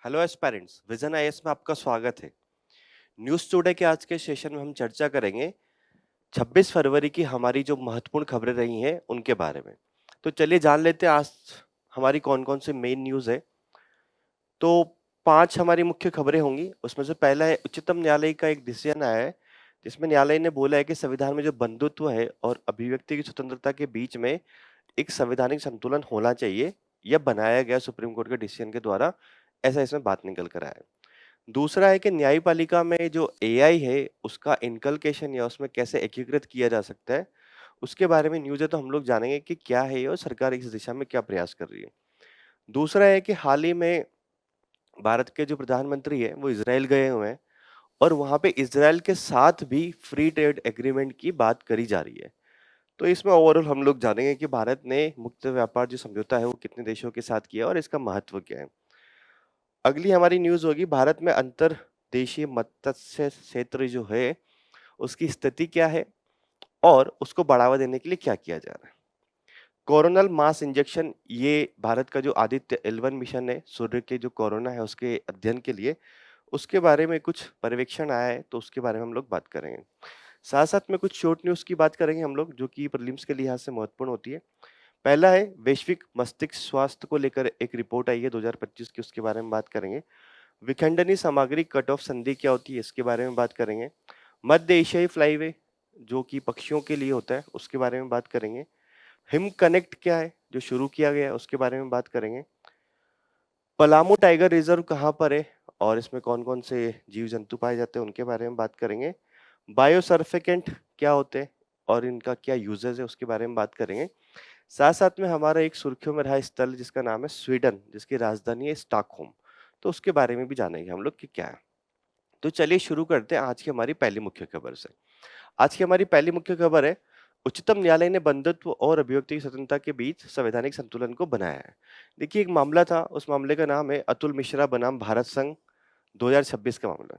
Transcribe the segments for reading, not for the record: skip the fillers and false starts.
Hello aspirants, vision IAS में आपका स्वागत है। न्यूज़ टुडे के आज के सेशन में हम चर्चा करेंगे 26 फरवरी की हमारी जो महत्वपूर्ण खबरें रही हैं उनके बारे में। तो चलिए जान लेते हैं आज हमारी कौन-कौन सी मेन न्यूज़ है। तो 5 हमारी मुख्य खबरें होंगी। उसमें से पहला है उच्चतम न्यायालय का एक डिसीजन आया है, जिसमें न्यायालय ने बोला है कि संविधान में जो बंधुत्व है और अभिव्यक्ति की स्वतंत्रता के बीच में एक संवैधानिक संतुलन होना चाहिए। यह बनाया गया सुप्रीम कोर्ट के डिसीजन के द्वारा, ऐसा इसमें बात निकल कर आया है। दूसरा है कि न्यायपालिका में जो एआई है, उसका इनकलकेशन या उसमें कैसे एकीकृत किया जा सकता है, उसके बारे में न्यूज़ है, तो हम लोग जानेंगे कि क्या है ये और सरकार इस दिशा में क्या प्रयास कर रही है। दूसरा है कि हाल ही में भारत के जो प्रधानमंत्री हैं, वो इज़राइल गए हुए हैं और वहाँ पे इज़राइल के साथ भी फ्री ट्रेड एग्रीमेंट की बात करी जा रही है। तो इसमें ओवरऑल हम लोग जानेंगे कि भारत ने मुक्त व्यापार जो समझौता है, वो कितने देशों के साथ किया और इसका महत्व क्या है। अगली हमारी न्यूज़ होगी भारत में अंतर्देशीय मत्स्य क्षेत्र जो है, उसकी स्थिति क्या है और उसको बढ़ावा देने के लिए क्या किया जा रहा है। कोरोनल मास इंजेक्शन, ये भारत का जो आदित्य L1 मिशन है, सूर्य के जो कोरोना है उसके अध्ययन के लिए, उसके बारे में कुछ पर्यवेक्षण आया है, तो उसके बारे में हम लोग बात करेंगे। साथ-साथ में कुछ शॉर्ट न्यूज़ की बात करेंगे हम लोग, जो कि प्रीलिम्स के लिहाज से महत्वपूर्ण होती है। पहला है वैश्विक मस्तिष्क स्वास्थ्य को लेकर एक रिपोर्ट आई है 2025 की, उसके बारे में बात करेंगे। विखंडनी सामग्री कट ऑफ संधि क्या होती है, इसके बारे में बात करेंगे। मध्य एशियाई फ्लाईवे जो कि पक्षियों के लिए होता है, उसके बारे में बात करेंगे। हिम कनेक्ट क्या है, जो शुरू किया गया है, उसके बारे में बात करेंगे। पलामू टाइगर रिजर्व कहाँ पर है और इसमें कौन-कौन से जीव-जंतु पाए जाते हैं, उनके बारे में बात करेंगे। बायोसर्फिकेंट क्या होते हैं और इनका क्या यूजेज़ है, उसके बारे में बात करेंगे। साथ-साथ में हमारा एक सुर्खियों में रहा स्थल जिसका नाम है स्वीडन, जिसकी राजधानी है स्टॉकहोम, तो उसके बारे में भी जानेंगे हम लोग कि क्या है। तो चलिए शुरू करते हैं आज की हमारी पहली मुख्य खबर से। आज की हमारी पहली मुख्य खबर है, उच्चतम न्यायालय ने बंधुत्व और अभिव्यक्ति की स्वतंत्रता के बीच संवैधानिक संतुलन को बनाया है। देखिए एक मामला था, उस मामले का नाम है अतुल मिश्रा बनाम भारत संघ 2026 का मामला।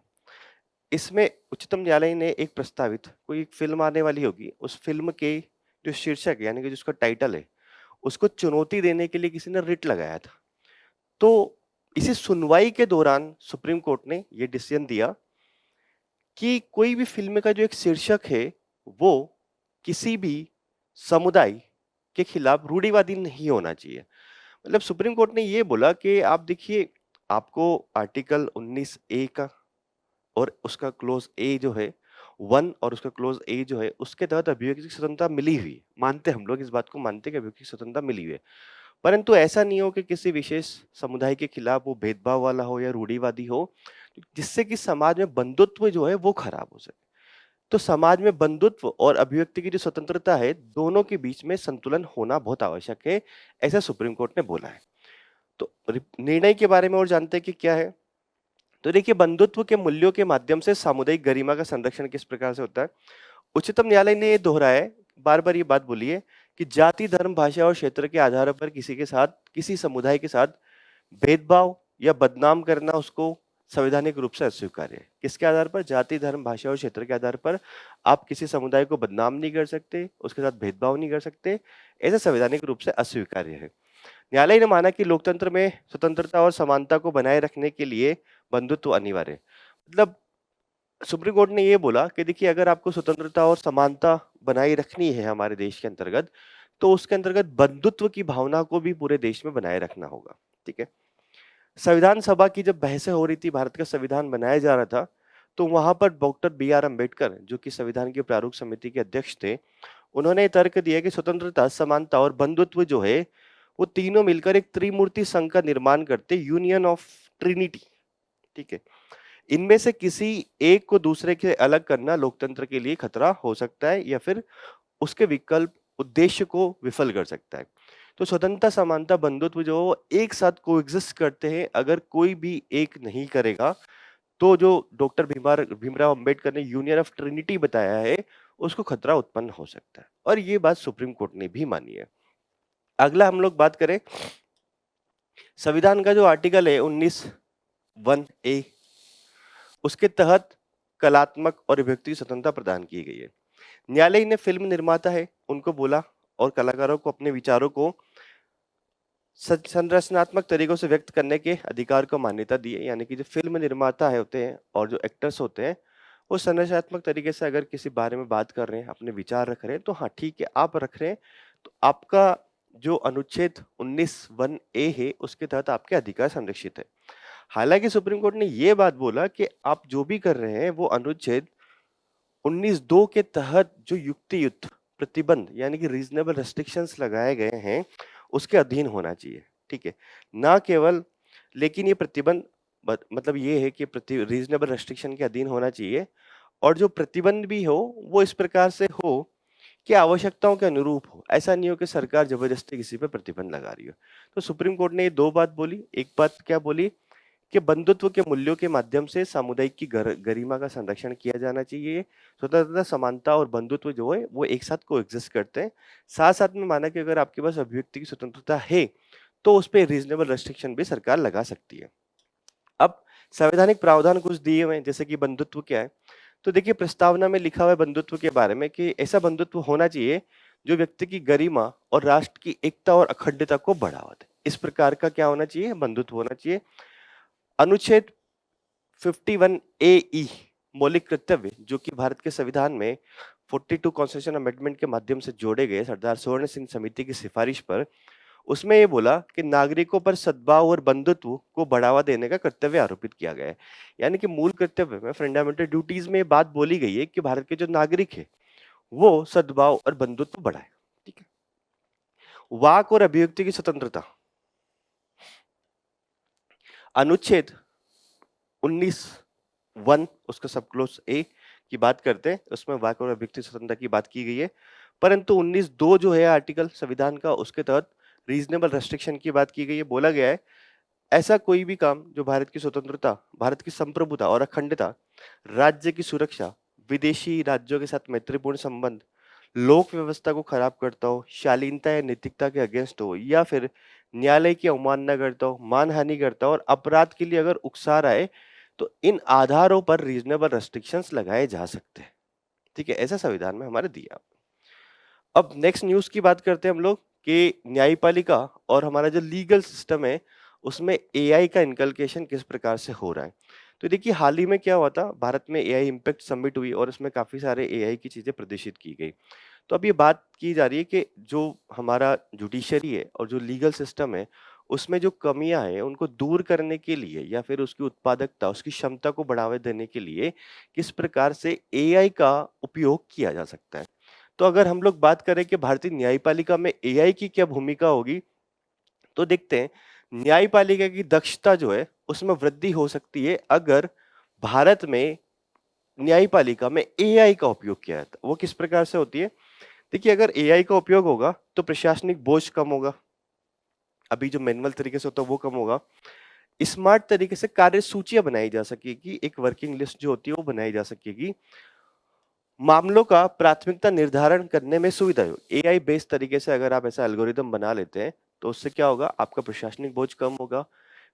इसमें उच्चतम न्यायालय ने एक प्रस्तावित कोई एक फ़िल्म आने वाली होगी, उस फ़िल्म के जो शीर्षक यानी कि जिसका टाइटल है, उसको चुनौती देने के लिए किसी ने रिट लगाया था। तो इसी सुनवाई के दौरान सुप्रीम कोर्ट ने ये डिसीजन दिया कि कोई भी फ़िल्म का जो एक शीर्षक है, वो किसी भी समुदाय के खिलाफ रूढ़िवादी नहीं होना चाहिए। मतलब सुप्रीम कोर्ट ने ये बोला कि आप देखिए, आपको आर्टिकल 19 ए का और उसका क्लोज़ ए जो है 1 और उसका क्लोज़ ए जो है, उसके तहत अभिव्यक्ति की स्वतंत्रता मिली हुई है। मानते हैं हम लोग इस बात को मानते हैं कि अभिव्यक्ति की स्वतंत्रता मिली हुई है। परंतु ऐसा नहीं हो कि किसी विशेष समुदाय के खिलाफ वो भेदभाव वाला हो या रूढ़िवादी हो, जिससे कि समाज में बंधुत्व जो है वो खराब हो सके। तो समाज में बंधुत्व और अभिव्यक्ति की जो स्वतंत्रता है, दोनों के बीच में संतुलन होना बहुत आवश्यक है, ऐसा सुप्रीम कोर्ट ने बोला है। तो निर्णय के बारे में और जानते हैं कि क्या है? तो देखिए बंधुत्व के मूल्यों के माध्यम से सामुदायिक गरिमा का संरक्षण किस प्रकार से होता है? उच्चतम न्यायालय ने ये दोहराया है, बार-बार ये बात बोली है कि जाति, धर्म, भाषा और क्षेत्र के आधार पर किसी के साथ, किसी समुदाय के साथ भेदभाव या बदनाम करना उसको संवैधानिक रूप से अस्वीकार्य है। किसके आधार पर? जाति, धर्म, भाषा और क्षेत्र के आधार पर आप किसी समुदाय को बदनाम नहीं कर सकते, उसके साथ भेदभाव नहीं कर सकते, ऐसा संवैधानिक रूप से अस्वीकार्य है। न्यायालय ने माना कि लोकतंत्र में स्वतंत्रता और समानता को बनाए रखने के लिए बंधुत्व अनिवार्य है। मतलब सुप्रीम कोर्ट ने ये बोला कि देखिए अगर आपको स्वतंत्रता और समानता बनाए रखनी है हमारे देश के अंतर्गत, तो उसके अंतर्गत बंधुत्व की भावना को भी पूरे देश में बनाए रखना होगा। ठीक है? संविधान सभा की जब बहसें हो रही थी, भारत का संविधान बनाया जा रहा था, तो वहाँ पर डॉक्टर बी.आर. अम्बेडकर जो कि संविधान की प्रारूप समिति के अध्यक्ष थे, उन्होंने तर्क दिया कि स्वतंत्रता, समानता और बंधुत्व जो है, वो तीनों मिलकर एक त्रिमूर्ति संघ का निर्माण करते, यूनियन ऑफ ट्रिनिटी। ठीक है? इनमें से किसी एक को दूसरे से अलग करना लोकतंत्र के लिए खतरा हो सकता है या फिर उसके विकल्प उद्देश्य को विफल कर सकता है। तो स्वतंत्रता, समानता, बंधुत्व जो एक साथ कोएग्जिस्ट करते हैं, अगर कोई भी एक नहीं करेगा, तो जो डॉक्टर भीमराव अंबेडकर ने यूनियन ऑफ ट्रिनिटी बताया है, उसको खतरा उत्पन्न हो सकता है और ये बात सुप्रीम कोर्ट ने भी मानी है। अगला हम लोग बात करें, संविधान का जो आर्टिकल है 19 1 ए, उसके तहत कलात्मक और अभिव्यक्ति की स्वतंत्रता प्रदान की गई है। न्यायालय ने फिल्म निर्माता है, उनको बोला और कलाकारों को अपने विचारों को संरचनात्मक तरीकों से व्यक्त करने के अधिकार को मान्यता दी है, यानी कि जो फिल्म निर्माता है होते हैं और जो एक्टर्स होते हैं, वो संरचनात्मक तरीके से अगर किसी बारे में बात कर रहे हैं, अपने विचार रख रहे हैं, तो हाँ ठीक है, आप रख रहे हैं, तो आपका जो अनुच्छेद 19(1)(a) है, उसके तहत आपके अधिकार संरक्षित है। हालांकि सुप्रीम कोर्ट ने ये बात बोला कि आप जो भी कर रहे हैं वो अनुच्छेद 19(2) के तहत जो युक्तियुक्त प्रतिबंध यानी कि रीजनेबल रेस्ट्रिक्शंस लगाए गए हैं उसके अधीन होना चाहिए, ठीक है, ना केवल, लेकिन ये प्रतिबंध मतलब ये है कि रीजनेबल रेस्ट्रिक्शन के अधीन होना चाहिए और जो प्रतिबंध भी हो वो इस प्रकार से हो कि आवश्यकताओं के अनुरूप हो। ऐसा नहीं हो कि सरकार जबरदस्ती किसी पे प्रतिबंध लगा रही हो। तो सुप्रीम कोर्ट ने ये दो बात बोली। एक बात क्या बोली कि बंधुत्व के मूल्यों के माध्यम से सामुदायिक की गरिमा का संरक्षण किया जाना चाहिए। स्वतंत्रता, समानता और बंधुत्व जो है वो एक साथ कोएग्जिस्ट करते हैं। साथ-साथ में माना कि अगर आपके पास अभिव्यक्ति की स्वतंत्रता है, तो उस पे रीजनेबल रेस्ट्रिक्शन भी सरकार लगा सकती है। अब संवैधानिक प्रावधान कुछ दिए हुए हैं, जैसे कि बंधुत्व क्या है? तो देखिए प्रस्तावना में लिखा हुआ है बंधुत्व के बारे में कि ऐसा बंधुत्व होना चाहिए जो व्यक्ति की गरिमा और राष्ट्र की एकता और अखंडता को बढ़ावा दे। इस प्रकार का क्या होना चाहिए? बंधुत्व होना चाहिए। अनुच्छेद 51(a)(e) मौलिक कर्तव्य जो कि भारत के संविधान में 42 कॉन्स्टिट्यूशन अमेंडमेंट के माध्यम से जोड़े गए सरदार स्वर्ण सिंह समिति की सिफारिश पर, उसमें ये बोला कि नागरिकों पर सद्भाव और बंधुत्व को बढ़ावा देने का कर्तव्य आरोपित किया गया है। यानी कि मूल कर्तव्य में, फंडामेंटल ड्यूटीज में ये बात बोली गई है कि भारत के जो नागरिक है वो सद्भाव और बंधुत्व बढ़ाए, ठीक है। वाक और अभिव्यक्ति की स्वतंत्रता, अनुच्छेद 19(1) उसका सब क्लोज ए की बात करते हैं, उसमें वाक और अभिव्यक्ति स्वतंत्रता की बात की गई है। परंतु 19(2) जो है आर्टिकल संविधान का, उसके तहत रीजनेबल रेस्ट्रिक्शन की बात की गई है। बोला गया है ऐसा कोई भी काम जो भारत की स्वतंत्रता, भारत की संप्रभुता और अखंडता, राज्य की सुरक्षा, विदेशी राज्यों के साथ मैत्रीपूर्ण संबंध, लोक व्यवस्था को खराब करता हो, शालीनता या नैतिकता के अगेंस्ट हो, या फिर न्यायालय की अवमानना करता हो, मानहानि करता हो और अपराध के लिए अगर उकसा रहा है, तो इन आधारों पर रीजनेबल रेस्ट्रिक्शंस लगाए जा सकते हैं, ठीक है। ऐसा संविधान में हमारे दिया। अब नेक्स्ट न्यूज की बात करते हैं हम लोग कि न्यायपालिका और हमारा जो लीगल सिस्टम है उसमें एआई का इनकलकेशन किस प्रकार से हो रहा है। तो देखिए हाल ही में क्या हुआ था, भारत में एआई इम्पैक्ट समिट हुई और उसमें काफी सारे एआई की चीजें प्रदर्शित की गई। तो अब ये बात की जा रही है कि जो हमारा जुडिशरी है और जो लीगल सिस्टम है उसमें जो कमियां हैं उनको दूर करने के लिए या फिर उसकी उत्पादकता, उसकी क्षमता को बढ़ावा देने के लिए किस प्रकार से एआई का उपयोग किया जा सकता है। तो अगर हम लोग बात करें कि भारतीय न्यायपालिका में एआई की क्या भूमिका होगी, तो देखते हैं न्यायपालिका की दक्षता जो है उसमें वृद्धि हो सकती है अगर भारत में न्यायपालिका में एआई का उपयोग किया जाता है। वो किस प्रकार से होती है? देखिए अगर एआई का उपयोग होगा तो प्रशासनिक बोझ कम होगा, अभी जो मैनुअल तरीके से होता है वो कम होगा। स्मार्ट तरीके से कार्य सूचियां बनाई जा सकेगी, एक वर्किंग लिस्ट जो होती है वो बनाई जा सकेगी। मामलों का प्राथमिकता निर्धारण करने में सुविधा हो, एआई बेस्ड तरीके से अगर आप ऐसा एल्गोरिदम बना लेते हैं तो उससे क्या होगा, आपका प्रशासनिक बोझ कम होगा,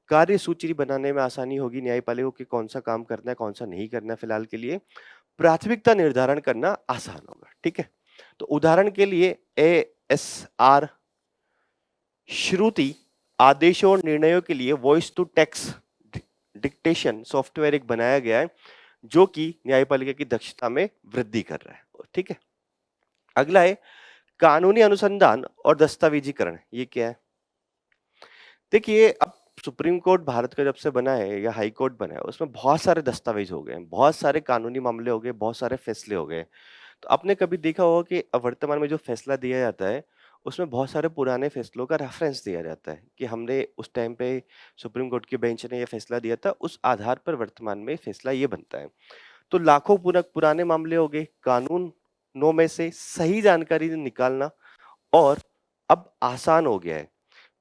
कार्य सूची बनाने में आसानी होगी न्यायपालिका को कि कौन सा काम करना है, कौन सा नहीं करना है, फिलहाल के लिए प्राथमिकता निर्धारण करना आसान होगा, ठीक है। तो उदाहरण के लिए एएसआर श्रुति आदेशों और निर्णयों के लिए voice to text dictation software एक बनाया गया है जो कि न्यायपालिका की दक्षता में वृद्धि कर रहा है, ठीक है। अगला है कानूनी अनुसंधान और दस्तावेजीकरण। ये क्या है? देखिए अब सुप्रीम कोर्ट भारत का जब से बना है या हाई कोर्ट बना है उसमें बहुत सारे दस्तावेज हो गए, बहुत सारे कानूनी मामले हो गए, बहुत सारे फैसले हो गए। तो आपने कभी देखा होगा कि वर्तमान में जो फैसला दिया जाता है उसमें बहुत सारे पुराने फैसलों का रेफरेंस दिया जाता है कि हमने उस टाइम पे सुप्रीम कोर्ट की बेंच ने ये फैसला दिया था, उस आधार पर वर्तमान में फैसला ये बनता है। तो लाखों पुराने मामले हो गए, कानूनों में से सही जानकारी निकालना और अब आसान हो गया है।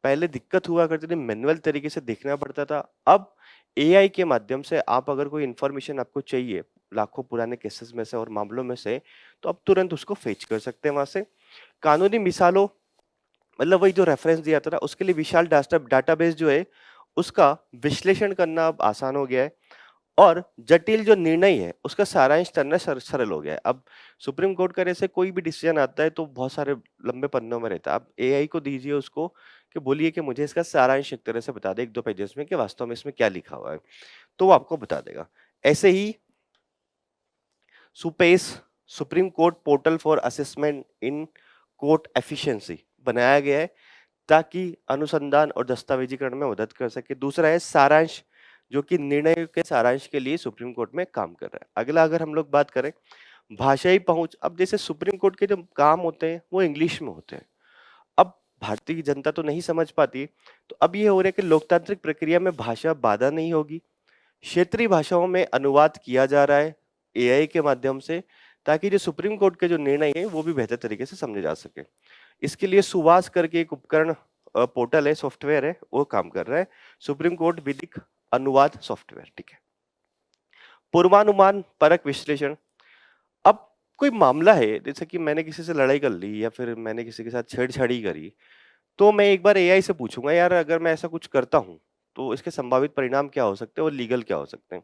पहले दिक्कत हुआ करती थी, मैनुअल तरीके से देखना पड़ता था। अब एआई के माध्यम से आप अगर कोई इंफॉर्मेशन आपको चाहिए लाखों पुराने केसेस में से और मामलों में से, तो आप तुरंत उसको फेच कर सकते हैं वहां से। कानूनी मिसालों मतलब वही जो रेफरेंस दिया था ना, उसके लिए विशाल डाटाबेस जो है उसका विश्लेषण करना अब आसान हो गया है। और जटिल जो निर्णय है उसका सारांश करना सरल हो गया है। अब सुप्रीम कोर्ट करे से कोई भी डिसीजन आता है तो बहुत सारे लंबे पन्नों में रहता है। आप एआई को दीजिए उसको कि बोलिए कि मुझे इसका सारांश एक तरह से बता दे 1-2 पेजेस में कि वास्तव में इसमें क्या लिखा हुआ है, तो वो आपको बता देगा। ऐसे ही सुपेस Supreme Court portal for assessment in court efficiency बनाया गया है ताकि अनुसंधान और दस्तावेजीकरण में मदद कर सके। दूसरा है सारांश, जो कि निर्णय के सारांश के लिए सुप्रीम कोर्ट में काम कर रहा है। अगला अगर हम लोग बात करें भाषाई पहुंच, अब जैसे सुप्रीम कोर्ट के जो काम होते हैं वो इंग्लिश में होते हैं। अब भारतीय जनता तो नहीं समझ पाती, तो अब ये हो रहा है कि लोकतांत्रिक प्रक्रिया में भाषा बाधा नहीं होगी, क्षेत्रीय भाषाओं में अनुवाद किया जा रहा है एआई के माध्यम से, ताकि जो सुप्रीम कोर्ट के जो निर्णय है वो भी बेहतर तरीके से समझे जा सके। इसके लिए सुवास करके एक उपकरण पोर्टल है, सॉफ्टवेयर है, वो काम कर रहा है, सुप्रीम कोर्ट विधिक अनुवाद सॉफ्टवेयर। ठीक है। पूर्वानुमान परक विश्लेषण, अब कोई मामला है जैसे कि मैंने किसी से लड़ाई कर ली या फिर मैंने किसी के साथ छेड़छाड़ी करी, तो मैं एक बार एआई से पूछूंगा यार अगर मैं ऐसा कुछ करता हूं तो इसके संभावित परिणाम क्या हो सकते हैं और लीगल क्या हो सकते हैं।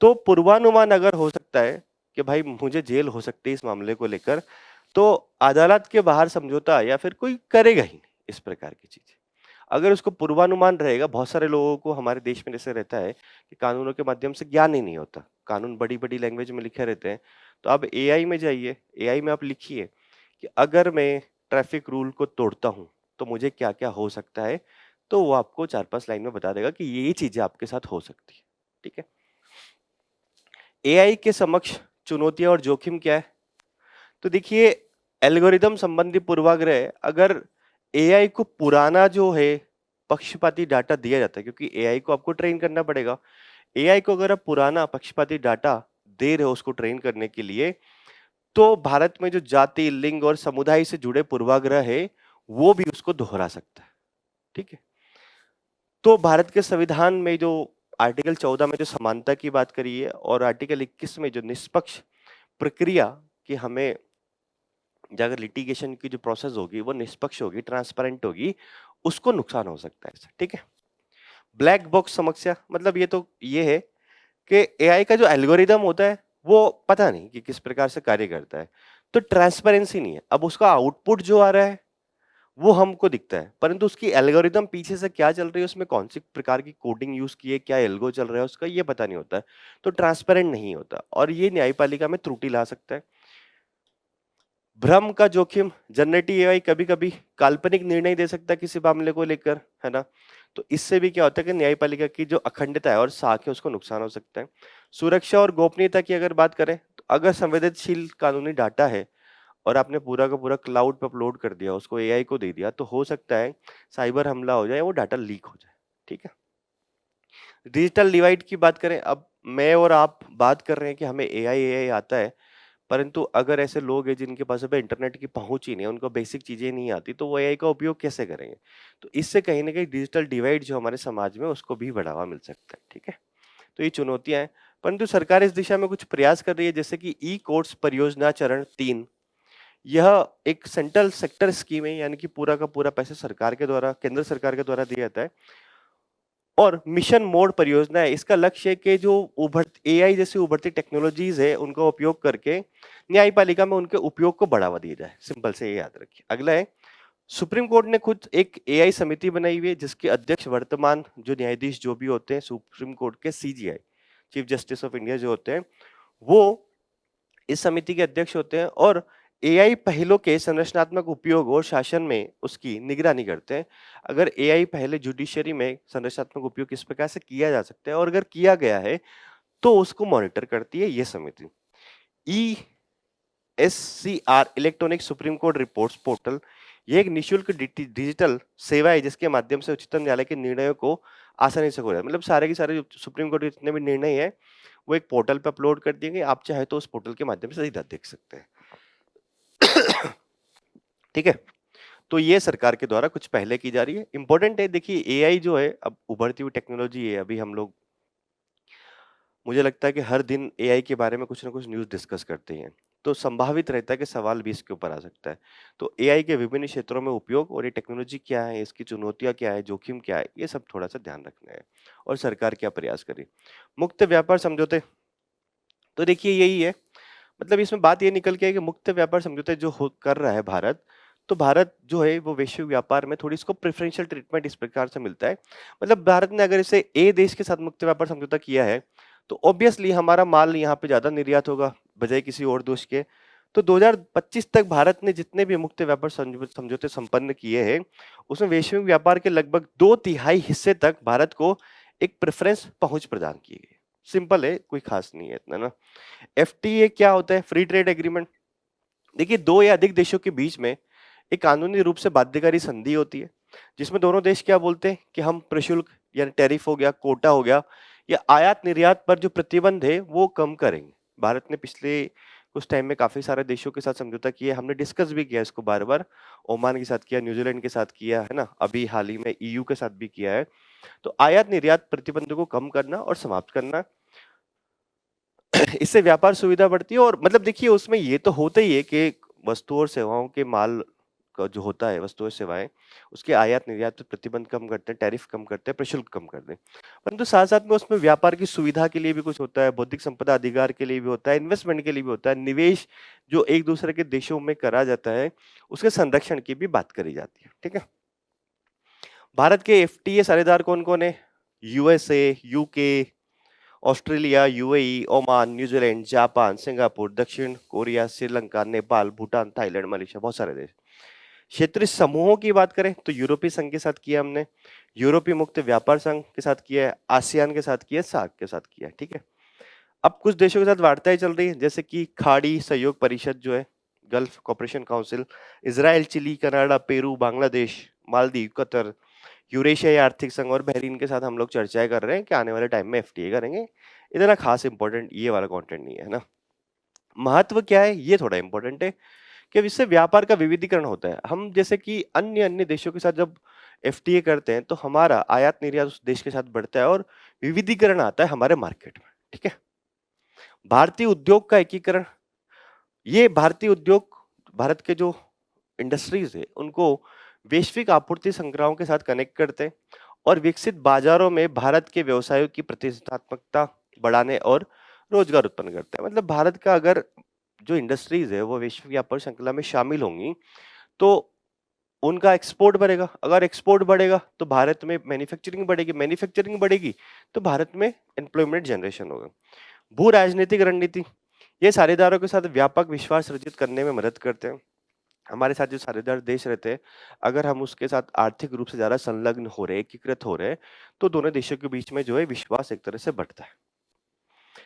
तो पूर्वानुमान अगर हो सकता है कि भाई मुझे जेल हो सकती है इस मामले को लेकर, तो अदालत के बाहर समझौता या फिर कोई करेगा ही नहीं इस प्रकार की चीजें। अगर उसको पूर्वानुमान रहेगा, बहुत सारे लोगों को हमारे देश में जैसे रहता है कि कानूनों के माध्यम से ज्ञान ही नहीं होता, कानून बड़ी बड़ी लैंग्वेज में लिखे रहते हैं। तो अब एआई में जाइए, एआई में आप लिखिए कि अगर मैं ट्रैफिक रूल को तोड़ता हूं तो मुझे क्या क्या हो सकता है, तो वो आपको 4-5 लाइन में बता देगा कि ये चीजें आपके साथ हो सकती है। ठीक है। एआई के समक्ष चुनौतियां और जोखिम क्या है? तो देखिए एल्गोरिदम संबंधी पूर्वाग्रह, अगर एआई को पुराना जो है पक्षपाती डाटा दिया जाता है, क्योंकि एआई को आपको ट्रेन करना पड़ेगा। एआई को अगर आप पुराना पक्षपाती डाटा दे रहे हो उसको ट्रेन करने के लिए, तो भारत में जो जाति, लिंग और समुदाय से जुड़े पूर्वाग्रह है वो भी उसको दोहरा सकता है। ठीक है। तो भारत के संविधान में जो आर्टिकल 14 में जो समानता की बात करी है और आर्टिकल 21 में जो निष्पक्ष प्रक्रिया कि हमें अगर लिटिगेशन की जो प्रोसेस होगी वो निष्पक्ष होगी, ट्रांसपेरेंट होगी, उसको नुकसान हो सकता है। ठीक है। ब्लैक बॉक्स समस्या, मतलब ये है कि एआई का जो एल्गोरिदम होता है वो पता नहीं कि किस प्रकार से कार्य करता है, तो ट्रांसपेरेंसी नहीं है। अब उसका आउटपुट जो आ रहा है वो हमको दिखता है, परंतु उसकी एल्गोरिदम पीछे से क्या चल रही है, उसमें कौन सी प्रकार की कोडिंग यूज की है, क्या एल्गो चल रहा है उसका, ये पता नहीं होता है, तो ट्रांसपेरेंट नहीं होता और ये न्यायपालिका में त्रुटि ला सकता है। भ्रम का जोखिम, जनरेटिव एआई कभी-कभी काल्पनिक निर्णय दे सकता है किसी मामले को लेकर, है ना? तो इससे भी क्या होता है कि न्यायपालिका की जो अखंडता है और साख है उसको नुकसान हो सकता है। सुरक्षा और गोपनीयता की अगर बात करें, तो अगर संवेदनशील कानूनी डाटा है और आपने पूरा का पूरा क्लाउड पे अपलोड कर दिया, उसको एआई को दे दिया, तो हो सकता है साइबर हमला हो जाए, वो डाटा लीक हो जाए। ठीक है। डिजिटल डिवाइड की बात करें, अब मैं और आप बात कर रहे हैं कि हमें एआई एआई आता है, परंतु अगर ऐसे लोग हैं जिनके पास अभी इंटरनेट की पहुंच ही नहीं है, उनको बेसिक चीजें नहीं आती, तो वो एआई का उपयोग कैसे करेंगे? तो इससे कहीं ना कहीं डिजिटल डिवाइड जो हमारे समाज में उसको भी बढ़ावा मिल सकता है। ठीक है। तो ये चुनौतियां हैं, परंतु सरकार इस दिशा में कुछ प्रयास कर रही है, जैसे कि ई कोर्ट्स परियोजना चरण 3। यह एक सेंट्रल सेक्टर स्कीम है, यानी कि पूरा का पूरा पैसा सरकार के द्वारा, केंद्र सरकार के द्वारा दिया जाता है, और मिशन मोड परियोजना है। इसका लक्ष्य है कि जो एआई जैसी उभरती टेक्नोलॉजीज है उनका उपयोग करके न्यायपालिका में उनके उपयोग को बढ़ावा दिया जाए। सिंपल से ये याद रखिए। अगला है, सुप्रीम कोर्ट ने खुद एक एआई समिति बनाई हुई है जिसके अध्यक्ष वर्तमान जो न्यायाधीश जो भी होते हैं सुप्रीम कोर्ट के, CGI, chief justice of India जो होते हैं, वो इस समिति के अध्यक्ष होते हैं और एआई पहलों के संरचनात्मक उपयोग और शासन में उसकी निगरानी करते हैं। अगर एआई पहले जुडिशरी में संरचनात्मक उपयोग किस प्रकार से किया जा सकता है और अगर किया गया है तो उसको मॉनिटर करती है ये समिति। ESCR electronic supreme court reports portal, ये एक निःशुल्क डिजिटल सेवा है जिसके माध्यम से उच्चतम न्यायालय के निर्णयों को आसानी से हो जाए, मतलब सारे के सारे जो सुप्रीम कोर्ट के जितने भी निर्णय है वो एक पोर्टल पे अपलोड कर दिए गए, आप चाहे तो उस पोर्टल के माध्यम से सीधा देख सकते हैं। ठीक है। तो ये सरकार के द्वारा कुछ पहले की जा रही है, इंपॉर्टेंट है। देखिए एआई जो है अब उभरती हुई टेक्नोलॉजी है, अभी हम लोग, मुझे लगता है कि हर दिन एआई के बारे में कुछ ना कुछ न्यूज़ डिस्कस करते हैं। तो संभावित रहता है कि सवाल भी इसके ऊपर आ सकता है। तो एआई के विभिन्न क्षेत्रों में उपयोग और ये टेक्नोलॉजी क्या है, इसकी चुनौतियाँ क्या है, जोखिम क्या है, ये सब थोड़ा-सा ध्यान रखना है और सरकार क्या प्रयास करे। मुक्त व्यापार समझौते, तो देखिए यही है, मतलब इसमें बात ये निकल के है कि मुक्त व्यापार समझौते जो कर रहा है भारत, तो भारत जो है वो वैश्विक व्यापार में थोड़ी इसको प्रेफरेंशियल ट्रीटमेंट इस प्रकार से मिलता है। मतलब भारत ने अगर इसे ए देश के साथ मुक्त व्यापार समझौता किया है, तो ऑब्वियसली हमारा माल यहाँ पे ज्यादा निर्यात होगा बजाय किसी और देश के। तो 2025 तक भारत ने जितने भी मुक्त व्यापार समझौते संपन्न किए हैं, उसमें वैश्विक व्यापार के लगभग 2/3 हिस्से तक भारत को एक प्रेफरेंस पहुंच प्रदान की गई। सिंपल है, कोई खास नहीं है इतना ना। एफटीए क्या होता है? Free trade agreement. देखिए, दो या अधिक देशों के बीच में एक कानूनी रूप से बाध्यकारी संधि होती है, जिसमें दोनों देश क्या बोलते हैं कि हम प्रशुल्क यानी टैरिफ हो गया, कोटा हो गया, या आयात निर्यात पर जो प्रतिबंध है वो कम करेंगे। भारत ने पिछले कुछ टाइम में काफी सारे देशों के साथ समझौता किया, हमने डिस्कस भी किया इसको बार बार। ओमान के साथ किया, न्यूजीलैंड के साथ किया है ना, अभी हाल ही में ईयू के साथ भी किया है। तो आयात निर्यात प्रतिबंधों को कम करना और समाप्त करना, इससे व्यापार सुविधा बढ़ती है। और मतलब देखिए, उसमें ये तो होता ही है कि वस्तुओं और सेवाओं के माल का जो होता है, वस्तुएं सेवाएं, उसके आयात निर्यात पे प्रतिबंध कम करते हैं, टैरिफ कम करते हैं, प्रशुल्क कम करते हैं। परंतु साथ साथ में उसमें व्यापार की सुविधा के लिए भी कुछ होता है, बौद्धिक संपदा अधिकार के लिए भी होता है, इन्वेस्टमेंट के लिए भी होता है, निवेश जो एक दूसरे के देशों में करा जाता है उसके संरक्षण की भी बात करी जाती है। ठीक है, भारत के एफटीए साझेदार कौन कौन है? USA, UK, Australia, UAE, Oman, New Zealand, Japan, Singapore, दक्षिण Korea, Sri Lanka, Nepal, Bhutan, Thailand, Malaysia, बहुत सारे देश। क्षेत्रीय समूहों की बात करें तो यूरोपीय संघ के साथ किया हमने, यूरोपीय मुक्त व्यापार संघ के साथ किया है, आसियान के साथ किया है, सार्क के साथ किया है। ठीक है, अब कुछ देशों के साथ वार्ताएं चल रही है, जैसे कि खाड़ी सहयोग परिषद जो है, Gulf Cooperation Council, Israel, Chile, Canada, Peru, Bangladesh, Maldives, Qatar, यूरेशियाई आर्थिक संघ और बहरीन के साथ हम लोग चर्चाएं कर रहे हैं कि आने वाले टाइम में एफटीए करेंगे। इतना खास इंपॉर्टेंट ये वाला कंटेंट नहीं है ना। महत्व क्या है, ये थोड़ा इंपॉर्टेंट है कि इससे व्यापार का विविधीकरण होता है। हम जैसे कि अन्य अन्य देशों के साथ जब एफटीए करते हैं तो हमारा आयात निर्यात उस देश के साथ बढ़ता है और विविधीकरण आता है हमारे मार्केट में। ठीक है, भारतीय उद्योग का एकीकरण, ये भारतीय उद्योग भारत के जो इंडस्ट्रीज है उनको वैश्विक आपूर्ति श्रृंखलाओं के साथ कनेक्ट करते हैं और विकसित बाजारों में भारत के व्यवसायों की प्रतिस्पर्धात्मकता बढ़ाने और रोजगार उत्पन्न करते हैं। मतलब भारत का अगर जो इंडस्ट्रीज है वो वैश्विक व्यापार श्रृंखला में शामिल होंगी तो उनका एक्सपोर्ट बढ़ेगा, अगर एक्सपोर्ट बढ़ेगा तो भारत में मैन्युफैक्चरिंग बढ़ेगी, मैन्युफैक्चरिंग बढ़ेगी तो भारत में एम्प्लॉयमेंट जनरेशन होगा। भू राजनीतिक रणनीति, ये साझेदारों के साथ व्यापक विश्वास अर्जित करने में मदद करते हैं। हमारे साथ जो साझेदार देश रहते हैं, अगर हम उसके साथ आर्थिक रूप से ज्यादा संलग्न हो रहे, एकीकृत हो रहे, तो दोनों देशों के बीच में जो है विश्वास एक तरह से बढ़ता है।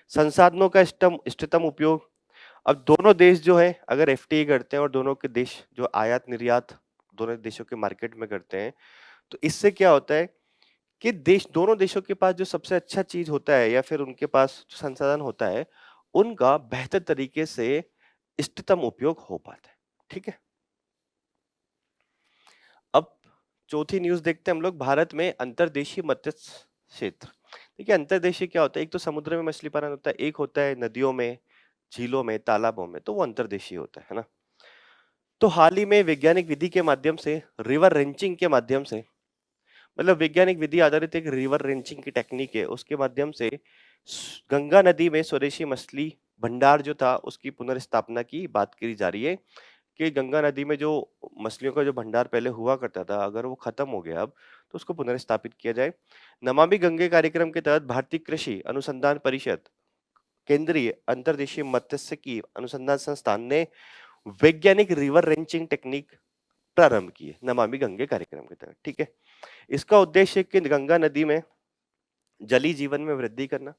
संसाधनों का इष्टतम उपयोग, अब दोनों देश जो है अगर एफटीए करते हैं और दोनों के देश जो आयात निर्यात दोनों देशों के मार्केट में करते हैं, तो इससे क्या होता है कि दोनों देशों के पास जो सबसे अच्छा चीज होता है या फिर उनके पास जो संसाधन होता है, उनका बेहतर तरीके से इष्टतम उपयोग हो पाता है। ठीक है, अब चौथी न्यूज देखते हैं हम लोग, भारत में अंतर्देशीय मत्स्य क्षेत्र। देखिए, अंतर्देशीय क्या होता है? एक तो समुद्र में मछली पालन होता है, एक होता है नदियों में, झीलों में, तालाबों में, तो वो अंतर्देशीय होता है ना। तो हाल ही में वैज्ञानिक विधि के माध्यम से, रिवर रेंचिंग के माध्यम से, मतलब वैज्ञानिक विधि आधारित एक रिवर रेंचिंग की टेक्निक है, उसके माध्यम से गंगा नदी में स्वदेशी मछली भंडार जो था उसकी पुनर्स्थापना की बात करी जा रही है कि गंगा नदी में जो मछलियों का जो भंडार पहले हुआ करता था, अगर वो खत्म हो गया अब, तो उसको पुनर्स्थापित किया जाए। नमामि गंगे कार्यक्रम के तहत भारतीय कृषि अनुसंधान परिषद, केंद्रीय अंतर्देशीय मत्स्यिकी अनुसंधान संस्थान ने वैज्ञानिक रिवर रेंचिंग टेक्निक प्रारंभ की है नमामि गंगे कार्यक्रम के तहत। ठीक है, इसका उद्देश्य है कि गंगा नदी में जलीय जीवन में वृद्धि करना,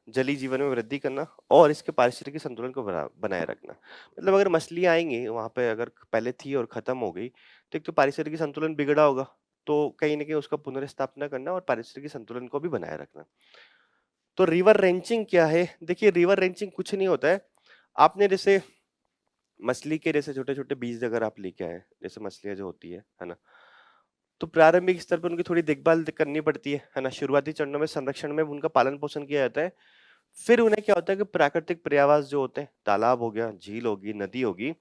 जलीय जीवन में वृद्धि करना और इसके पारिस्थितिकी संतुलन को बनाए रखना। मतलब अगर मछलियां आएंगी वहां पे, अगर पहले थी और खत्म हो गई, तो एक तो पारिस्थितिकी संतुलन बिगड़ा होगा, तो कहीं ना कहीं उसका पुनर्स्थापना करना और पारिस्थितिकी संतुलन को भी बनाए रखना। तो रिवर रेंचिंग क्या है? देखिए, रिवर रेंचिंग कुछ नहीं होता है, आपने जैसे मछली के जैसे छोटे छोटे बीज अगर आप लेके आए, जैसे मछलियां जो होती है ना, तो प्रारंभिक स्तर पर उनकी थोड़ी देखभाल करनी पड़ती है ना। शुरुआती चरणों में संरक्षण में उनका पालन पोषण किया जाता है, फिर उन्हें क्या होता है कि प्राकृतिक पर्यावास जो होते हैं, तालाब हो गया, झील होगी, नदी होगी,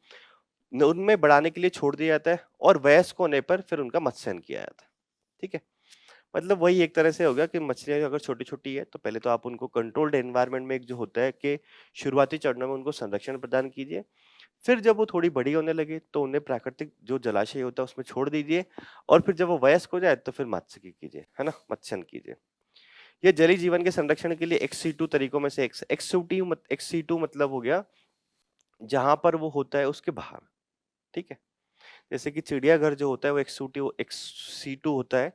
उनमें बढ़ाने के लिए छोड़ दिया जाता है और वयस्क होने पर फिर उनका मत्स्यन किया जाता है। ठीक है, मतलब वही एक तरह से हो गया कि मछलियां अगर छोटी छोटी है तो पहले तो आप उनको कंट्रोल्ड एनवायरनमेंट में एक जो होता है कि शुरुआती चरणों में उनको संरक्षण प्रदान कीजिए, फिर जब वो थोड़ी बड़ी होने लगे तो उन्हें प्राकृतिक जो जलाशय होता है उसमें छोड़ दीजिए, और फिर जब वो वयस्क हो जाए तो फिर मत्स्य कीजिए, है ना, मत्स्यन कीजिए। ये जलीय जीवन के संरक्षण के लिए एक्स-सी2 तरीकों में से एक्स-सी2 मतलब हो गया जहां पर वो होता है उसके बाहर। ठीक है, जैसे कि चिड़ियाघर जो होता है वो एक्स-सी2 होता है,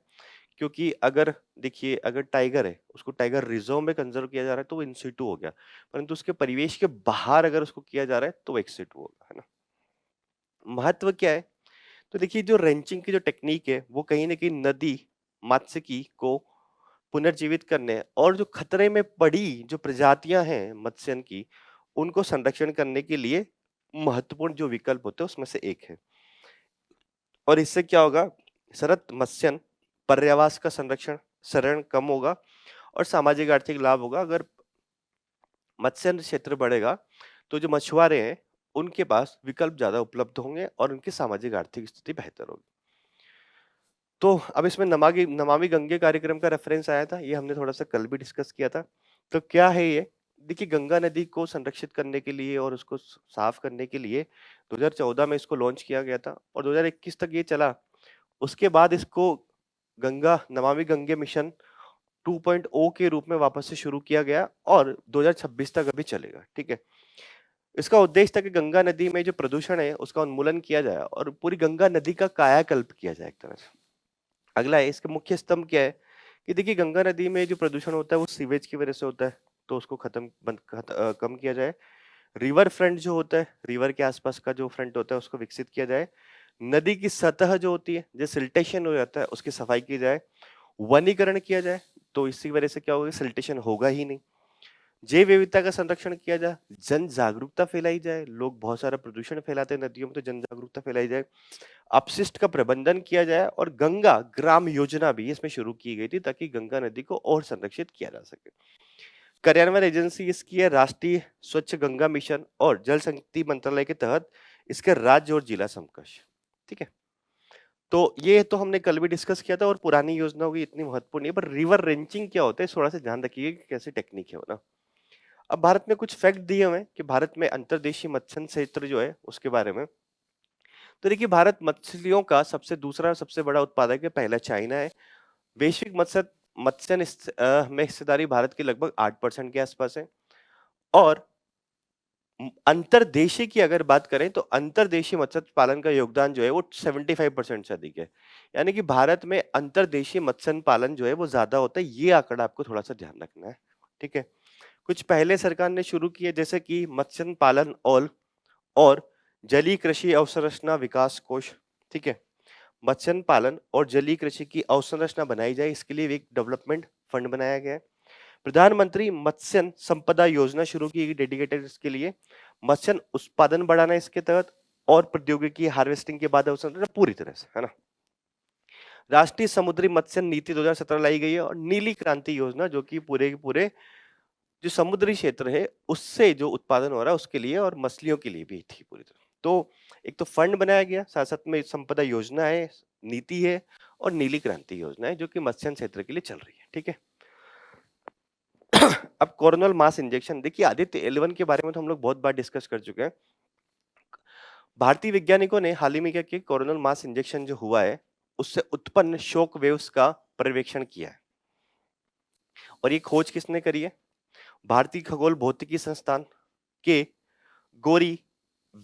क्योंकि अगर देखिए अगर टाइगर है उसको टाइगर रिजर्व में कंजर्व किया जा रहा है तो वो इन-सी2 हो गया, परंतु उसके परिवेश के बाहर अगर उसको किया जा रहा है तो वो एक्स-सी2 होगा, है ना। महत्व क्या है? तो देखिए जो रेंचिंग की जो टेक्निक है वो कहीं न कहीं नदी मात्स्यिकी को पुनर्जीवित करने और जो खतरे में पड़ी जो प्रजातियां हैं मत्स्यन की, उनको संरक्षण करने के लिए महत्वपूर्ण जो विकल्प होते हैं उसमें से एक है। और इससे क्या होगा, सतत मत्स्यन पर्यावास का संरक्षण शरण कम होगा और सामाजिक आर्थिक लाभ होगा। अगर मत्स्यन क्षेत्र बढ़ेगा तो जो मछुआरे हैं उनके पास विकल्प ज्यादा उपलब्ध होंगे और उनकी सामाजिक आर्थिक स्थिति बेहतर होगी। तो अब इसमें नमामि नमामि गंगे कार्यक्रम का रेफरेंस आया था, ये हमने थोड़ा-सा कल भी डिस्कस किया था। तो क्या है ये? देखिए गंगा नदी को संरक्षित करने के लिए और उसको साफ करने के लिए 2014 में इसको लॉन्च किया गया था और 2021 तक ये चला। उसके बाद इसको गंगा नमामि गंगे मिशन 2.0 के रूप में वापस से शुरू किया गया और 2026 तक अभी चलेगा, ठीक है? इसका उद्देश्य था कि गंगा नदी में जो प्रदूषण है उसका उन्मूलन किया जाए और पूरी गंगा नदी का कायाकल्प किया जाए एक तरह से। अगला है इसके मुख्य स्तंभ क्या है कि देखिए गंगा नदी में जो प्रदूषण होता है वो सीवेज की वजह से होता है, तो उसको कम किया जाए। रिवर फ्रंट जो होता है, रिवर के आसपास का जो फ्रंट होता है उसको विकसित किया जाए। नदी की सतह जो होती है, जो सिल्टेशन हो जाता है उसकी सफाई की जाए। वनीकरण किया जाए, तो इसी वजह से क्या होगा, सिल्टेशन होगा ही नहीं। जैव विविधता का संरक्षण किया जाए, जन जागरूकता फैलाई जाए, लोग बहुत सारा प्रदूषण फैलाते हैं नदियों में, तो जन जागरूकता फैलाई जाए। अपशिष्ट का प्रबंधन किया जाए और गंगा ग्राम योजना भी इसमें शुरू की गई थी ताकि गंगा नदी को और संरक्षित किया जा सके। कार्यान्वयन एजेंसी इसकी है राष्ट्रीय स्वच्छ गंगा मिशन और जल शक्ति मंत्रालय के तहत इसके राज्य और जिला समकक्ष। ठीक है, तो ये तो हमने कल भी डिस्कस किया था और पुरानी योजनाओं की इतनी महत्वपूर्ण है, पर रिवर रेंचिंग क्या होता है थोड़ा सा ध्यान रखिए कि कैसे टेक्निक है वो ना। अब भारत में कुछ फैक्ट दिए हुए हैं कि भारत में अंतर्देशीय मत्स्य क्षेत्र जो है उसके बारे में। तो देखिए भारत मछलियों का सबसे दूसरा सबसे बड़ा उत्पादक है, पहला चाइना है। वैश्विक में हिस्सेदारी भारत की लगभग 8% के आसपास है। और अंतर्देशीय की अगर बात करें तो अंतर्देशीय मत्स्य पालन का योगदान जो है वो 75% से अधिक है। यानी कि भारत में अंतर्देशीय मत्स्य पालन जो है वो ज्यादा होता है, ये आंकड़ा आपको थोड़ा सा ध्यान रखना है। ठीक है, कुछ पहले सरकार ने शुरू किए जैसे कि मत्स्य पालन और जलीय कृषि अवसंरचना विकास कोष। ठीक है, मत्स्य पालन और जलीय कृषि की अवसंरचना बनाई जाए, इसके लिए एक डेवलपमेंट फंड बनाया गया है। प्रधानमंत्री मत्स्य संपदा योजना शुरू की गई डेडिकेटेड इसके लिए। मत्स्य उत्पादन बढ़ाना इसके तहत और प्रौद्योगिकी हार्वेस्टिंग के बाद अवसंरचना पूरी तरह से, है ना। राष्ट्रीय समुद्री मत्स्य नीति 2017 लाई गई है और नीली क्रांति योजना जो कि पूरे के पूरे जो समुद्री क्षेत्र है उससे जो उत्पादन हो रहा है उसके लिए और मछलियों के लिए भी थी पूरी तरह। तो एक तो फंड बनाया गया, साथ साथ में संपदा योजना है, नीति है और नीली क्रांति योजना है जो कि मत्स्य क्षेत्र के लिए चल रही है। ठीक है, अब कोरोनल मास इंजेक्शन, देखिए आदित्य 11 के बारे में तो हम लोग बहुत बार डिस्कस कर चुके हैं। भारतीय वैज्ञानिकों ने हाल ही में क्या किया, कोरोनल मास इंजेक्शन जो हुआ है उससे उत्पन्न शॉक वेव्स का पर्यवेक्षण किया है। और ये खोज किसने करी है, भारतीय खगोल भौतिकी संस्थान के गोरी